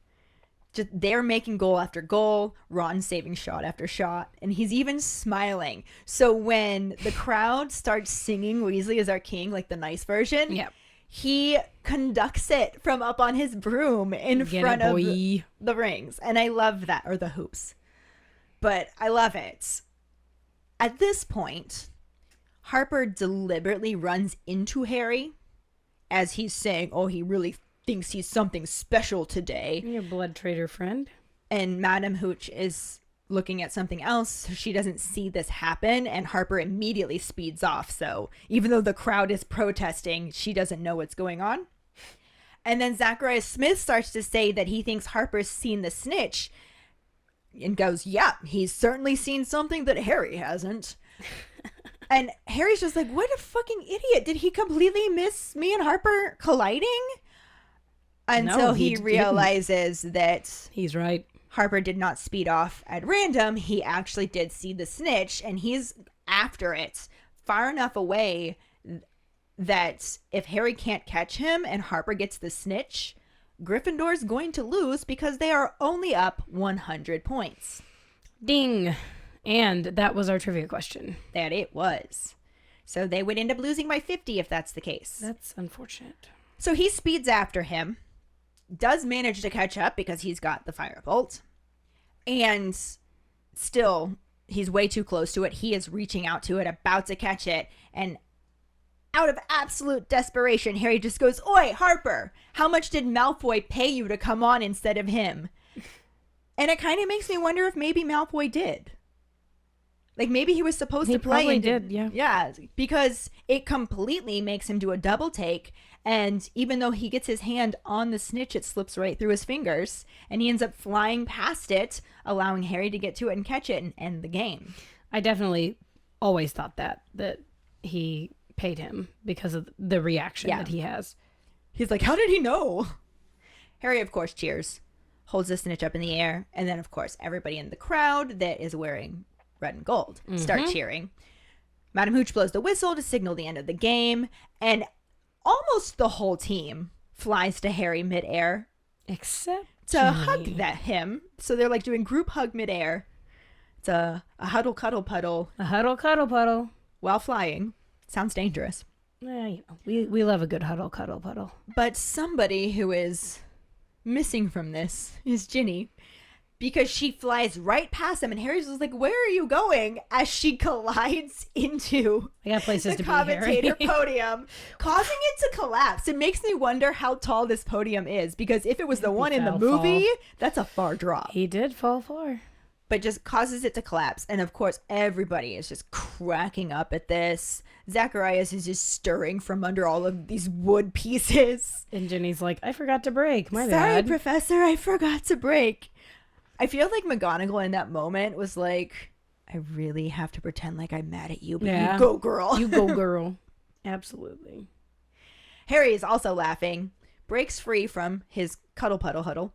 Just they're making goal after goal, Ron saving shot after shot, and he's even smiling. So when the crowd starts singing Weasley is our king, like the nice version, Yep. he conducts it from up on his broom in Get front it, of boy. the rings. And I love that, or the hoops. But I love it. At this point, Harper deliberately runs into Harry as he's saying, oh, he really thinks he's something special today. Your blood traitor friend. And Madame Hooch is looking at something else, so she doesn't see this happen, and Harper immediately speeds off. So even though the crowd is protesting, she doesn't know what's going on. And then Zacharias Smith starts to say that he thinks Harper's seen the snitch and goes, yeah, he's certainly seen something that Harry hasn't. And Harry's just like, what a fucking idiot. Did he completely miss me and Harper colliding? Until No, he he didn't. realizes that He's right. Harper did not speed off at random. He actually did see the snitch, and he's after it far enough away that if Harry can't catch him and Harper gets the snitch, Gryffindor's going to lose because they are only up 100 points. Ding. And that was our trivia question. That it was. So they would end up losing by 50 if that's the case. That's unfortunate. So he speeds after him, does manage to catch up because he's got the firebolt, and still he's way too close to it. He is reaching out to it, about to catch it, and out of absolute desperation, Harry just goes, "Oi, Harper, how much did Malfoy pay you to come on instead of him?" And it kind of makes me wonder if maybe Malfoy did. Like, maybe he was supposed to play. Probably and did, yeah. Yeah, because it completely makes him do a double take. And even though he gets his hand on the snitch, it slips right through his fingers. And he ends up flying past it, allowing Harry to get to it and catch it and end the game. I definitely always thought that he paid him because of the reaction that he has. He's like, how did he know? Harry, of course, cheers, holds the snitch up in the air. And then, of course, everybody in the crowd that is wearing red and gold start cheering. Madame Hooch blows the whistle to signal the end of the game, and almost the whole team flies to Harry midair Except to Ginny. hug him. So they're like doing group hug midair. It's a huddle cuddle puddle A huddle cuddle puddle. while flying. Sounds dangerous. You know, we love a good huddle cuddle puddle. But somebody who is missing from this is Ginny, because she flies right past him, and Harry's just like, where are you going? As she collides into I got places the to commentator be, Harry. podium, causing it to collapse. It makes me wonder how tall this podium is, because if it was the one in the fell movie, fall. that's a far drop. He did fall far. But just causes it to collapse. And of course, everybody is just cracking up at this. Zacharias is just stirring from under all of these wood pieces. And Ginny's like, I forgot to break. My Sorry, bad. Professor, I forgot to break. I feel like McGonagall in that moment was like, I really have to pretend like I'm mad at you, but Yeah. you go, girl. You go, girl. Absolutely. Harry is also laughing, breaks free from his cuddle puddle huddle,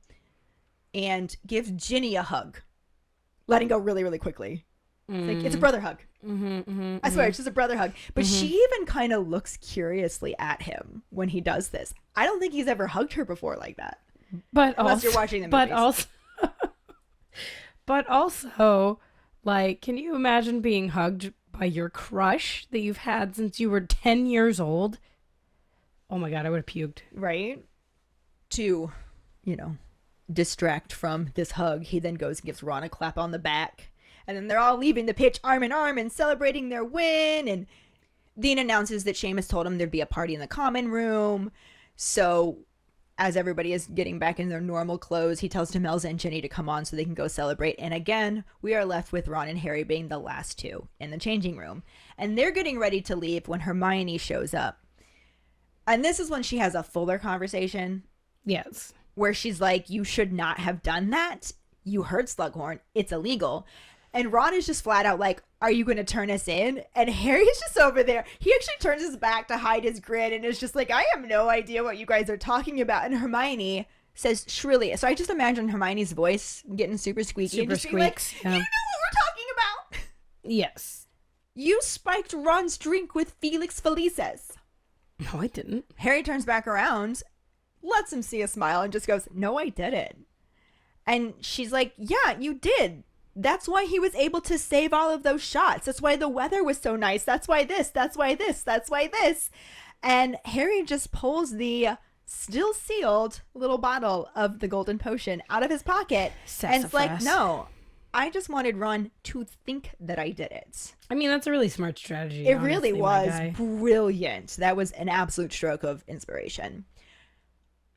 and gives Ginny a hug, letting go really, really quickly. It's like, it's a brother hug. I swear, it's just a brother hug. But she even kind of looks curiously at him when he does this. I don't think he's ever hugged her before like that. But Unless also, you're watching the but movies. also, but also, like, can you imagine being hugged by your crush that you've had since you were 10 years old? Oh my God, I would have puked. Right? To, distract from this hug, he then goes and gives Ron a clap on the back And then they're all leaving the pitch arm in arm and celebrating their win. And Dean announces that Seamus told him there'd be a party in the common room. So as everybody is getting back in their normal clothes, he tells Demelza and Ginny to come on so they can go celebrate. And again, we are left with Ron and Harry being the last two in the changing room. And they're getting ready to leave when Hermione shows up. And this is when she has a fuller conversation. Yes. Where she's like, you should not have done that. You heard Slughorn. It's illegal. And Ron is just flat out like, are you going to turn us in? And Harry's just over there. He actually turns his back to hide his grin and is just like, I have no idea what you guys are talking about. And Hermione says shrilly. So I just imagine Hermione's voice getting super squeaky. Super and just squeaks. being like, you know what we're talking about? Yes. You spiked Ron's drink with Felix Felicis. No, I didn't. Harry turns back around, lets him see a smile, and just goes, no, I didn't. And she's like, yeah, you did. That's why he was able to save all of those shots. That's why the weather was so nice. That's why this. That's why this. That's why this. And Harry just pulls the still sealed little bottle of the golden potion out of his pocket. Sassafras. And it's like, no, I just wanted Ron to think that I did it. I mean, that's a really smart strategy. It really honestly, my was guy. brilliant. That was an absolute stroke of inspiration.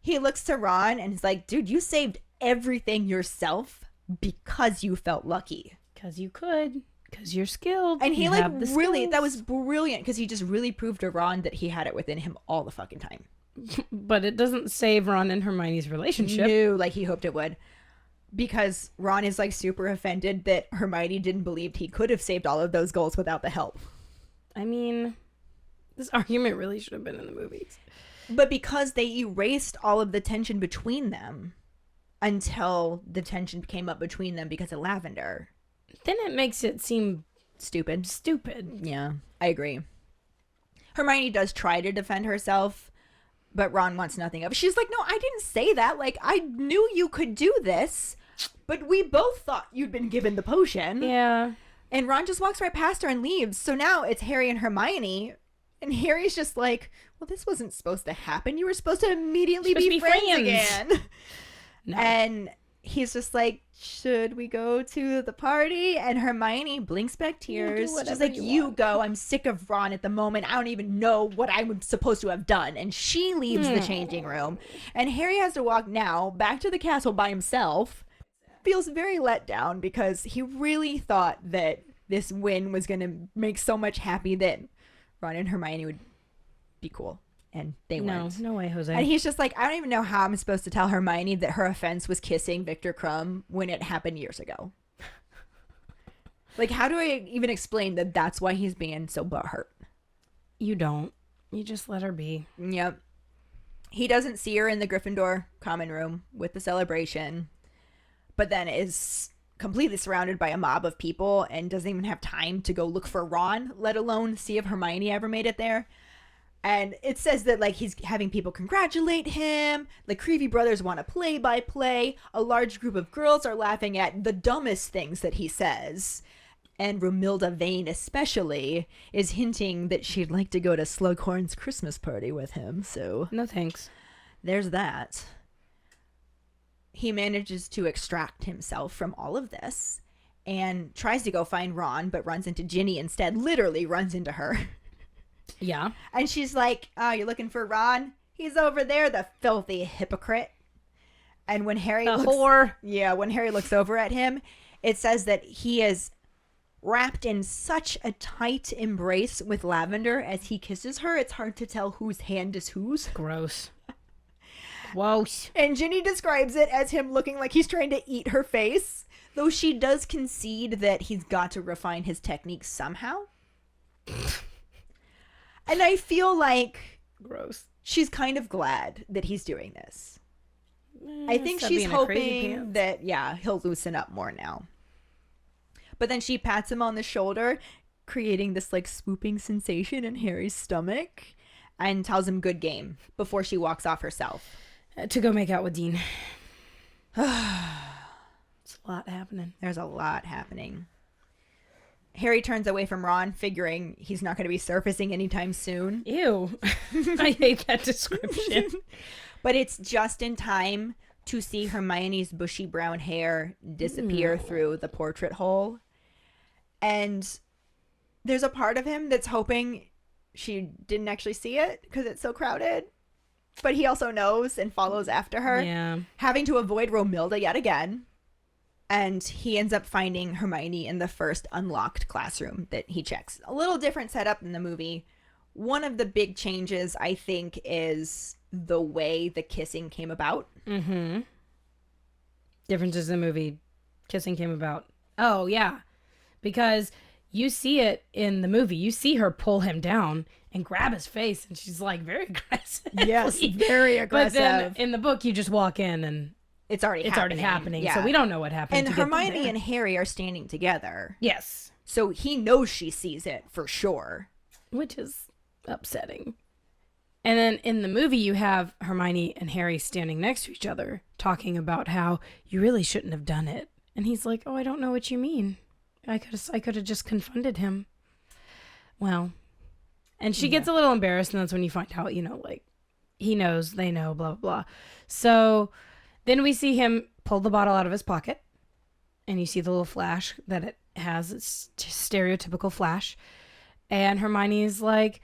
He looks to Ron and he's like, dude, you saved everything yourself because you felt lucky. Because you could. Because you're skilled. And he you like have the really, skills. that was brilliant because he just really proved to Ron that he had it within him all the fucking time. But it doesn't save Ron and Hermione's relationship. No, like he hoped it would. Because Ron is like super offended that Hermione didn't believe he could have saved all of those goals without the help. I mean, this argument really should have been in the movies. But because they erased all of the tension between them until the tension came up between them because of Lavender. Then it makes it seem Stupid. stupid. Yeah, I agree. Hermione does try to defend herself, but Ron wants nothing of it. She's like, no, I didn't say that. Like, I knew you could do this, but we both thought you'd been given the potion. Yeah. And Ron just walks right past her and leaves. So now it's Harry and Hermione. And Harry's just like, well, this wasn't supposed to happen. You were supposed to immediately Supposed to be be friends friends. again. No. And he's just like, should we go to the party? And Hermione blinks back tears. She's whatever like, you you want." go. I'm sick of Ron at the moment. I don't even know what I'm supposed to have done. And she leaves the changing room. And Harry has to walk now back to the castle by himself. Feels very let down because he really thought that this win was going to make so much happy that Ron and Hermione would be cool. And they weren't. No way, Jose. And he's just like, I don't even know how I'm supposed to tell Hermione that her offense was kissing Victor Crumb when it happened years ago. Like, how do I even explain that that's why he's being so butthurt? You don't. You just let her be. Yep. He doesn't see her in the Gryffindor common room with the celebration, but then is completely surrounded by a mob of people and doesn't even have time to go look for Ron, let alone see if Hermione ever made it there. And it says that, like, he's having people congratulate him. The Creevy brothers want a play-by-play. A large group of girls are laughing at the dumbest things that he says. And Romilda Vane especially is hinting that she'd like to go to Slughorn's Christmas party with him. So No thanks. there's that. He manages to extract himself from all of this and tries to go find Ron, but runs into Ginny instead. Literally runs into her. Yeah. And she's like, oh, you're looking for Ron? He's over there, the filthy hypocrite. And when Harry The looks, whore. yeah, when Harry looks over at him, it says that he is wrapped in such a tight embrace with Lavender as he kisses her. It's hard to tell whose hand is whose. Gross. Gross. And Ginny describes it as him looking like he's trying to eat her face, though she does concede that he's got to refine his techniques somehow. And I feel like Gross. she's kind of glad that he's doing this. I think Stop she's being a crazy hoping pants. that, yeah, he'll loosen up more now. But then she pats him on the shoulder, creating this, like, swooping sensation in Harry's stomach, and tells him good game before she walks off herself. To go make out with Dean. It's a lot happening. There's a lot happening. Harry turns away from Ron, figuring he's not going to be surfacing anytime soon. Ew. I hate that description. But it's just in time to see Hermione's bushy brown hair disappear through the portrait hole. And there's a part of him that's hoping she didn't actually see it because it's so crowded. But he also knows and follows after her. Yeah. Having to avoid Romilda yet again. And he ends up finding Hermione in the first unlocked classroom that he checks. A little different setup in the movie. One of the big changes, I think, is the way the kissing came about. Mm-hmm. Differences in the movie. Kissing came about. Oh, yeah. Because you see it in the movie. You see her pull him down and grab his face, and she's like very aggressive. Yes, very aggressive. But then in the book, you just walk in and it's already happening. Yeah. So we don't know what happened. And Hermione and Harry are standing together. Yes. So he knows she sees it for sure. Which is upsetting. And then in the movie, you have Hermione and Harry standing next to each other talking about how you really shouldn't have done it. And he's like, oh, I don't know what you mean. I could have just confronted him. Well, and she gets a little embarrassed, and that's when you find out, like, he knows, they know, blah, blah, blah. So then we see him pull the bottle out of his pocket, and you see the little flash that it has. It's just stereotypical flash. And Hermione's like,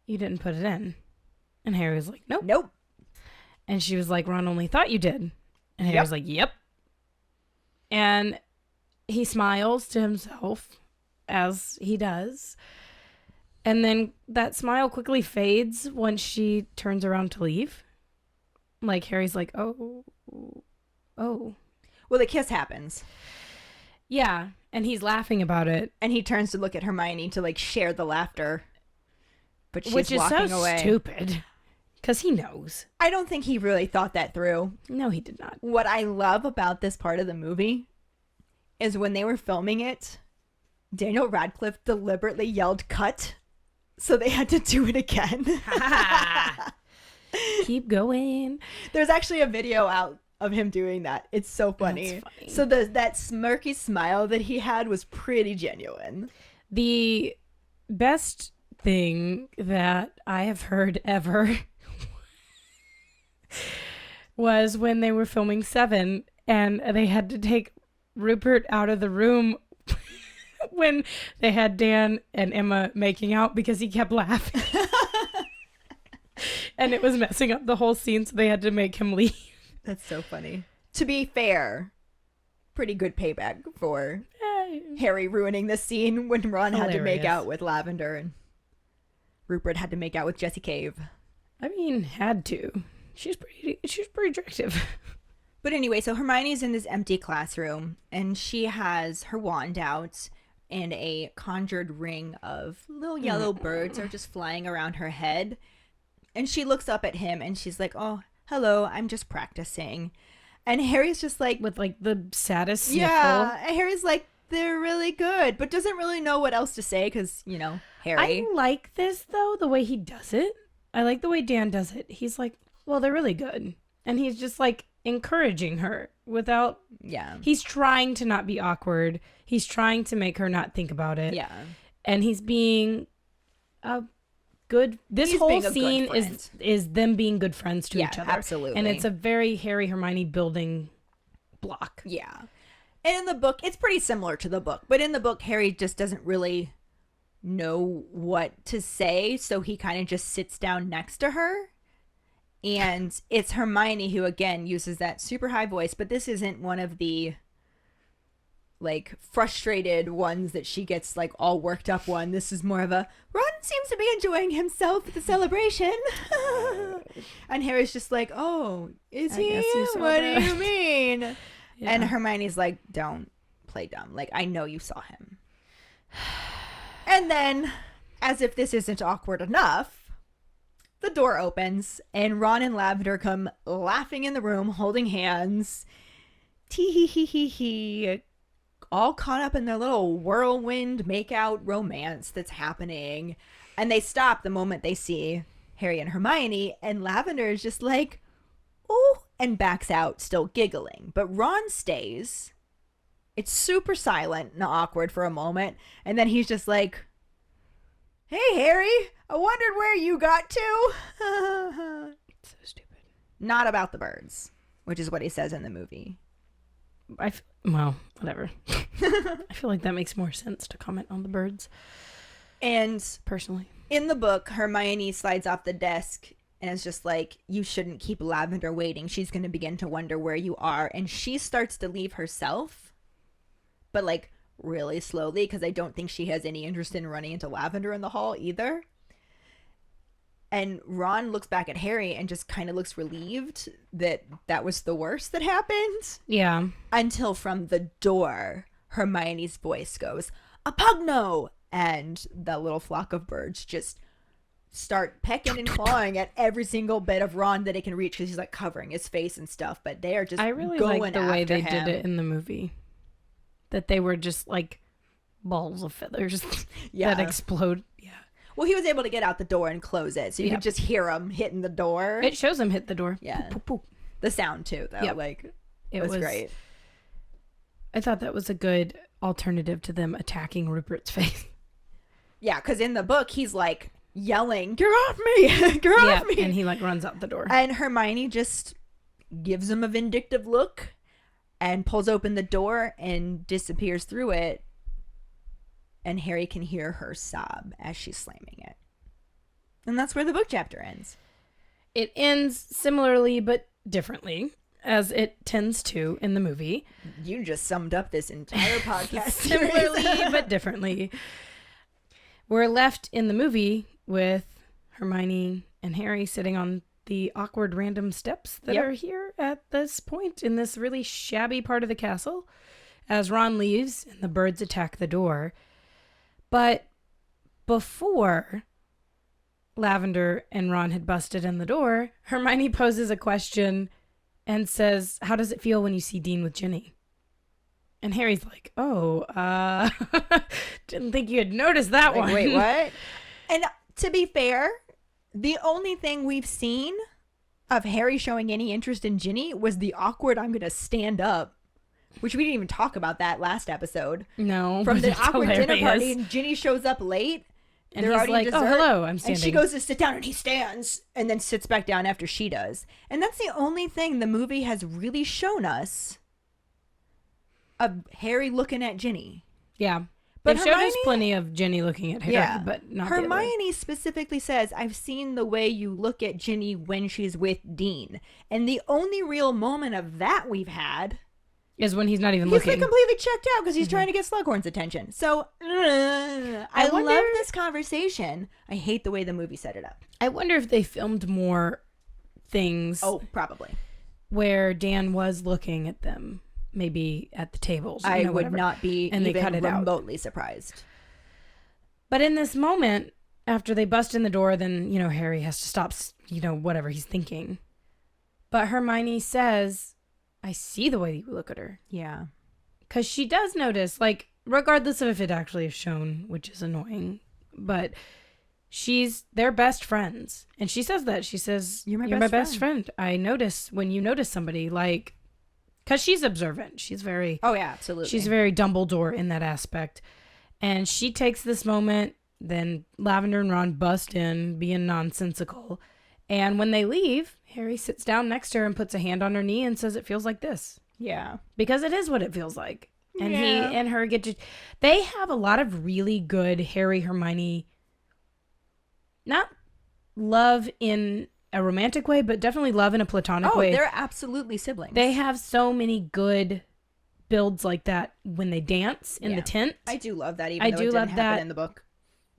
you didn't put it in. And Harry was like, nope. And she was like, Ron only thought you did. And Harry was like, yep. And he smiles to himself, as he does. And then that smile quickly fades once she turns around to leave. Like, Harry's like, oh. Well, the kiss happens. Yeah, and he's laughing about it. And he turns to look at Hermione to, like, share the laughter. But she's Which is walking so away. Stupid. Because he knows. I don't think he really thought that through. No, he did not. What I love about this part of the movie is when they were filming it, Daniel Radcliffe deliberately yelled cut, so they had to do it again. Keep going. There's actually a video out of him doing that. It's so funny. That's funny. So that smirky smile that he had was pretty genuine. The best thing that I have heard ever was when they were filming Seven and they had to take Rupert out of the room when they had Dan and Emma making out because he kept laughing. And it was messing up the whole scene, so they had to make him leave. That's so funny. To be fair, pretty good payback for Harry ruining the scene when Ron had to make out with Lavender and Rupert had to make out with Jessie Cave. I mean, had to. She's pretty attractive. But anyway, so Hermione's in this empty classroom and she has her wand out and a conjured ring of little yellow birds are just flying around her head. And she looks up at him and she's like, oh, hello, I'm just practicing. And Harry's just like... With like the saddest sniffle. Yeah, and Harry's like, they're really good, but doesn't really know what else to say because, Harry. I like this, though, the way he does it. I like the way Dan does it. He's like, well, they're really good. And he's just like encouraging her without... Yeah. He's trying to not be awkward. He's trying to make her not think about it. Yeah. And he's being a good... This He's whole being a good scene friend. is them being good friends to each other. Absolutely. And it's a very Harry-Hermione building block. Yeah. And in the book, it's pretty similar to the book. But in the book, Harry just doesn't really know what to say. So he kind of just sits down next to her. And it's Hermione who, again, uses that super high voice. But this isn't one of the, like, frustrated ones that she gets, like, all worked up one. This is more of a, Ron seems to be enjoying himself at the celebration. And Harry's just like, oh, is I he? guess you saw What that. do you mean? Yeah. And Hermione's like, don't play dumb. Like, I know you saw him. And then, as if this isn't awkward enough, the door opens and Ron and Lavender come laughing in the room, holding hands. Tee-hee-hee-hee-hee. All caught up in their little whirlwind make-out romance that's happening. And they stop the moment they see Harry and Hermione. And Lavender is just like, oh, and backs out, still giggling. But Ron stays. It's super silent and awkward for a moment. And then he's just like, hey, Harry, I wondered where you got to. So stupid. Not about the birds, which is what he says in the movie. Well, whatever. I feel like that makes more sense to comment on the birds, And personally. in the book, Hermione slides off the desk and is just like, you shouldn't keep Lavender waiting. She's going to begin to wonder where you are. And she starts to leave herself, but like really slowly, because I don't think she has any interest in running into Lavender in the hall either. And Ron looks back at Harry and just kind of looks relieved that that was the worst that happened. Yeah. Until from the door, Hermione's voice goes, "Apugno!" And the little flock of birds just start pecking and clawing at every single bit of Ron that it can reach, because he's like covering his face and stuff. But they are just I really going like the way after they him. did it in the movie. That they were just like balls of feathers that explode. Yeah. Well, he was able to get out the door and close it, so you could just hear him hitting the door. It shows him hit the door. Yeah. Poop, poop, poop. The sound too, though. Yep. Like It was great. I thought that was a good alternative to them attacking Rupert's face. Yeah, because in the book he's like yelling, "Get off me! Get off me!" And he like runs out the door. And Hermione just gives him a vindictive look and pulls open the door and disappears through it. And Harry can hear her sob as she's slamming it. And that's where the book chapter ends. It ends similarly but differently, as it tends to in the movie. You just summed up this entire podcast. Similarly but differently. We're left in the movie with Hermione and Harry sitting on the awkward random steps that are here at this point in this really shabby part of the castle as Ron leaves and the birds attack the door. But before Lavender and Ron had busted in the door, Hermione poses a question and says, "How does it feel when you see Dean with Ginny?" And Harry's like, didn't think you had noticed that one. Wait, what? And to be fair, the only thing we've seen of Harry showing any interest in Ginny was the awkward "I'm going to stand up," which we didn't even talk about that last episode. No. From but the it's awkward dinner party, hilarious. and Ginny shows up late. And they're he's already like, dessert, "Oh, hello, I'm standing." And she goes to sit down and he stands and then sits back down after she does. And that's the only thing the movie has really shown us of Harry looking at Ginny. Yeah. But They showed us Hermione- plenty of Ginny looking at Harry, but not the other way. Hermione specifically says, "I've seen the way you look at Ginny when she's with Dean." And the only real moment of that we've had Is when he's not even he's looking. like completely checked out because he's trying to get Slughorn's attention. So I wonder- love this conversation. I hate the way the movie set it up. I wonder if they filmed more things Oh, probably. where Dan was looking at them, maybe at the tables. I would whatever. not be And they even cut it out. remotely surprised. But in this moment, after they bust in the door, then, Harry has to stop, whatever he's thinking. But Hermione says, "I see the way you look at her." Yeah. Because she does notice, like, regardless of if it actually is shown, which is annoying, but she's their best friends. And she says that. She says, You're my my best best friend. I notice when you notice somebody, like, because she's observant. She's very, Oh, yeah, absolutely. she's very Dumbledore in that aspect. And she takes this moment, then Lavender and Ron bust in, being nonsensical. And when they leave, Harry sits down next to her and puts a hand on her knee and says, "It feels like this." Yeah. Because it is what it feels like. And Yeah. he and her get to, they have a lot of really good Harry, Hermione, not love in a romantic way, but definitely love in a platonic Oh, way. they're absolutely siblings. They have so many good builds like that when they dance in Yeah. the tent. I do love that, even I though do it didn't love happen that. in the book.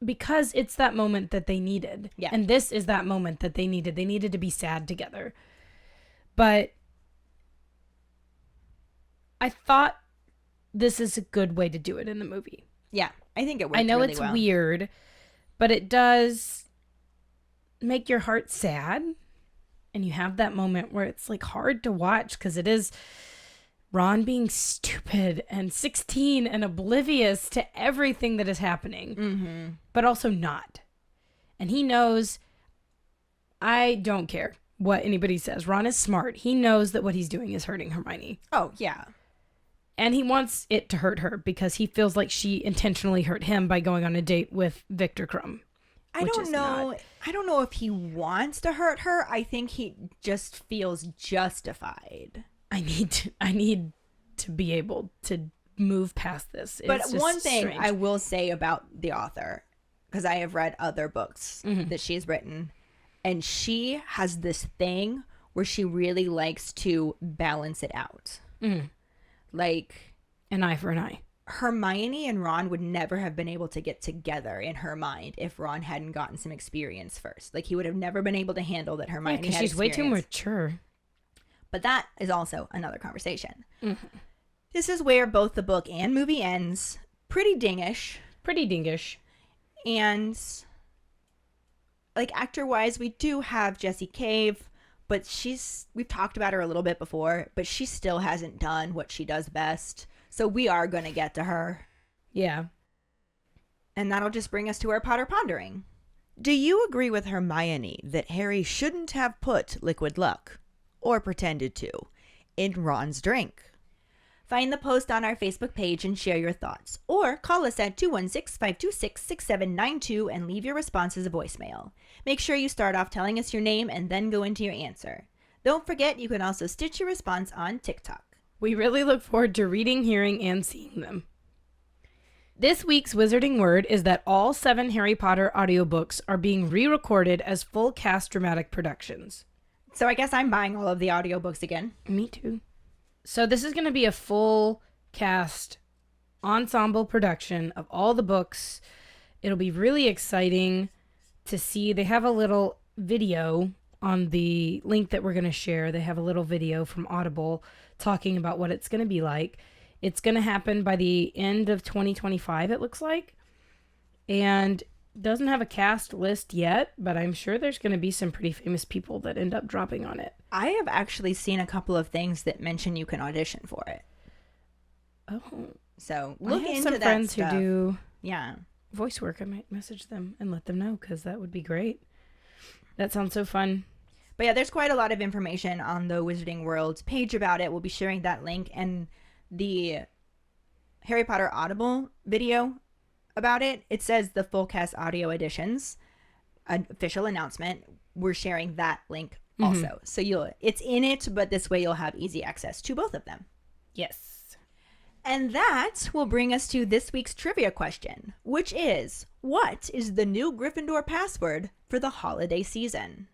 Because it's that moment that they needed. Yeah. And this is that moment that they needed. They needed to be sad together. But I thought this is a good way to do it in the movie. Yeah, I think it worked I know really it's well. weird, but it does make your heart sad. And you have that moment where it's like hard to watch because it is Ron being stupid and 16 and oblivious to everything that is happening, but also not. And he knows, I don't care what anybody says. Ron is smart. He knows that what he's doing is hurting Hermione. Oh, yeah. And he wants it to hurt her because he feels like she intentionally hurt him by going on a date with Victor Crumb. I don't know. I don't know if he wants to hurt her. I think he just feels justified. I need to to be able to move past this. But It's just one thing strange. I will say about the author, because I have read other books that she's written, and she has this thing where she really likes to balance it out. Like, an eye for an eye. Hermione and Ron would never have been able to get together in her mind if Ron hadn't gotten some experience first. Like, he would have never been able to handle that Hermione Because had she's way too experience. mature. But that is also another conversation. This is where both the book and movie ends. Pretty dingish. Pretty dingish. And, like, actor-wise, we do have Jessie Cave, but we've talked about her a little bit before, but she still hasn't done what she does best. So we are going to get to her. Yeah. And that'll just bring us to our Potter Pondering. Do you agree with Hermione that Harry shouldn't have put liquid luck, or pretended to, in Ron's drink? Find the post on our Facebook page and share your thoughts. Or call us at 216-526-6792 and leave your response as a voicemail. Make sure you start off telling us your name and then go into your answer. Don't forget, you can also stitch your response on TikTok. We really look forward to reading, hearing, and seeing them. This week's Wizarding Word is that all 7 Harry Potter audiobooks are being re-recorded as full cast dramatic productions. So I guess I'm buying all of the audiobooks again. Me too. So this is going to be a full cast ensemble production of all the books. It'll be really exciting to see. They have a little video on the link that we're going to share. They have a little video from Audible talking about what it's going to be like. It's going to happen by the end of 2025, it looks like. And doesn't have a cast list yet, but I'm sure there's going to be some pretty famous people that end up dropping on it. I have actually seen a couple of things that mention you can audition for it. Oh. So Look look into some that friends stuff. who do Yeah. voice work. I might message them and let them know, because that would be great. That sounds so fun. But yeah, there's quite a lot of information on the Wizarding World page about it. We'll be sharing that link, and the Harry Potter Audible video about it. It says the full cast audio editions, an official announcement. We're sharing that link also. So it's in it, but this way you'll have easy access to both of them. Yes. And that will bring us to this week's trivia question, which is, what is the new Gryffindor password for the holiday season?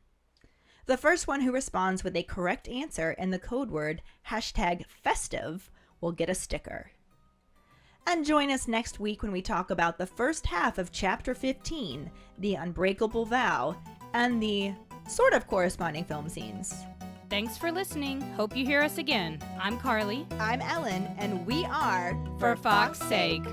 The first one who responds with a correct answer and the code word #festive will get a sticker. And join us next week when we talk about the first half of Chapter 15, The Unbreakable Vow, and the sort of corresponding film scenes. Thanks for listening. Hope you hear us again. I'm Karlee. I'm Ellen, and we are For Fawkes' sake.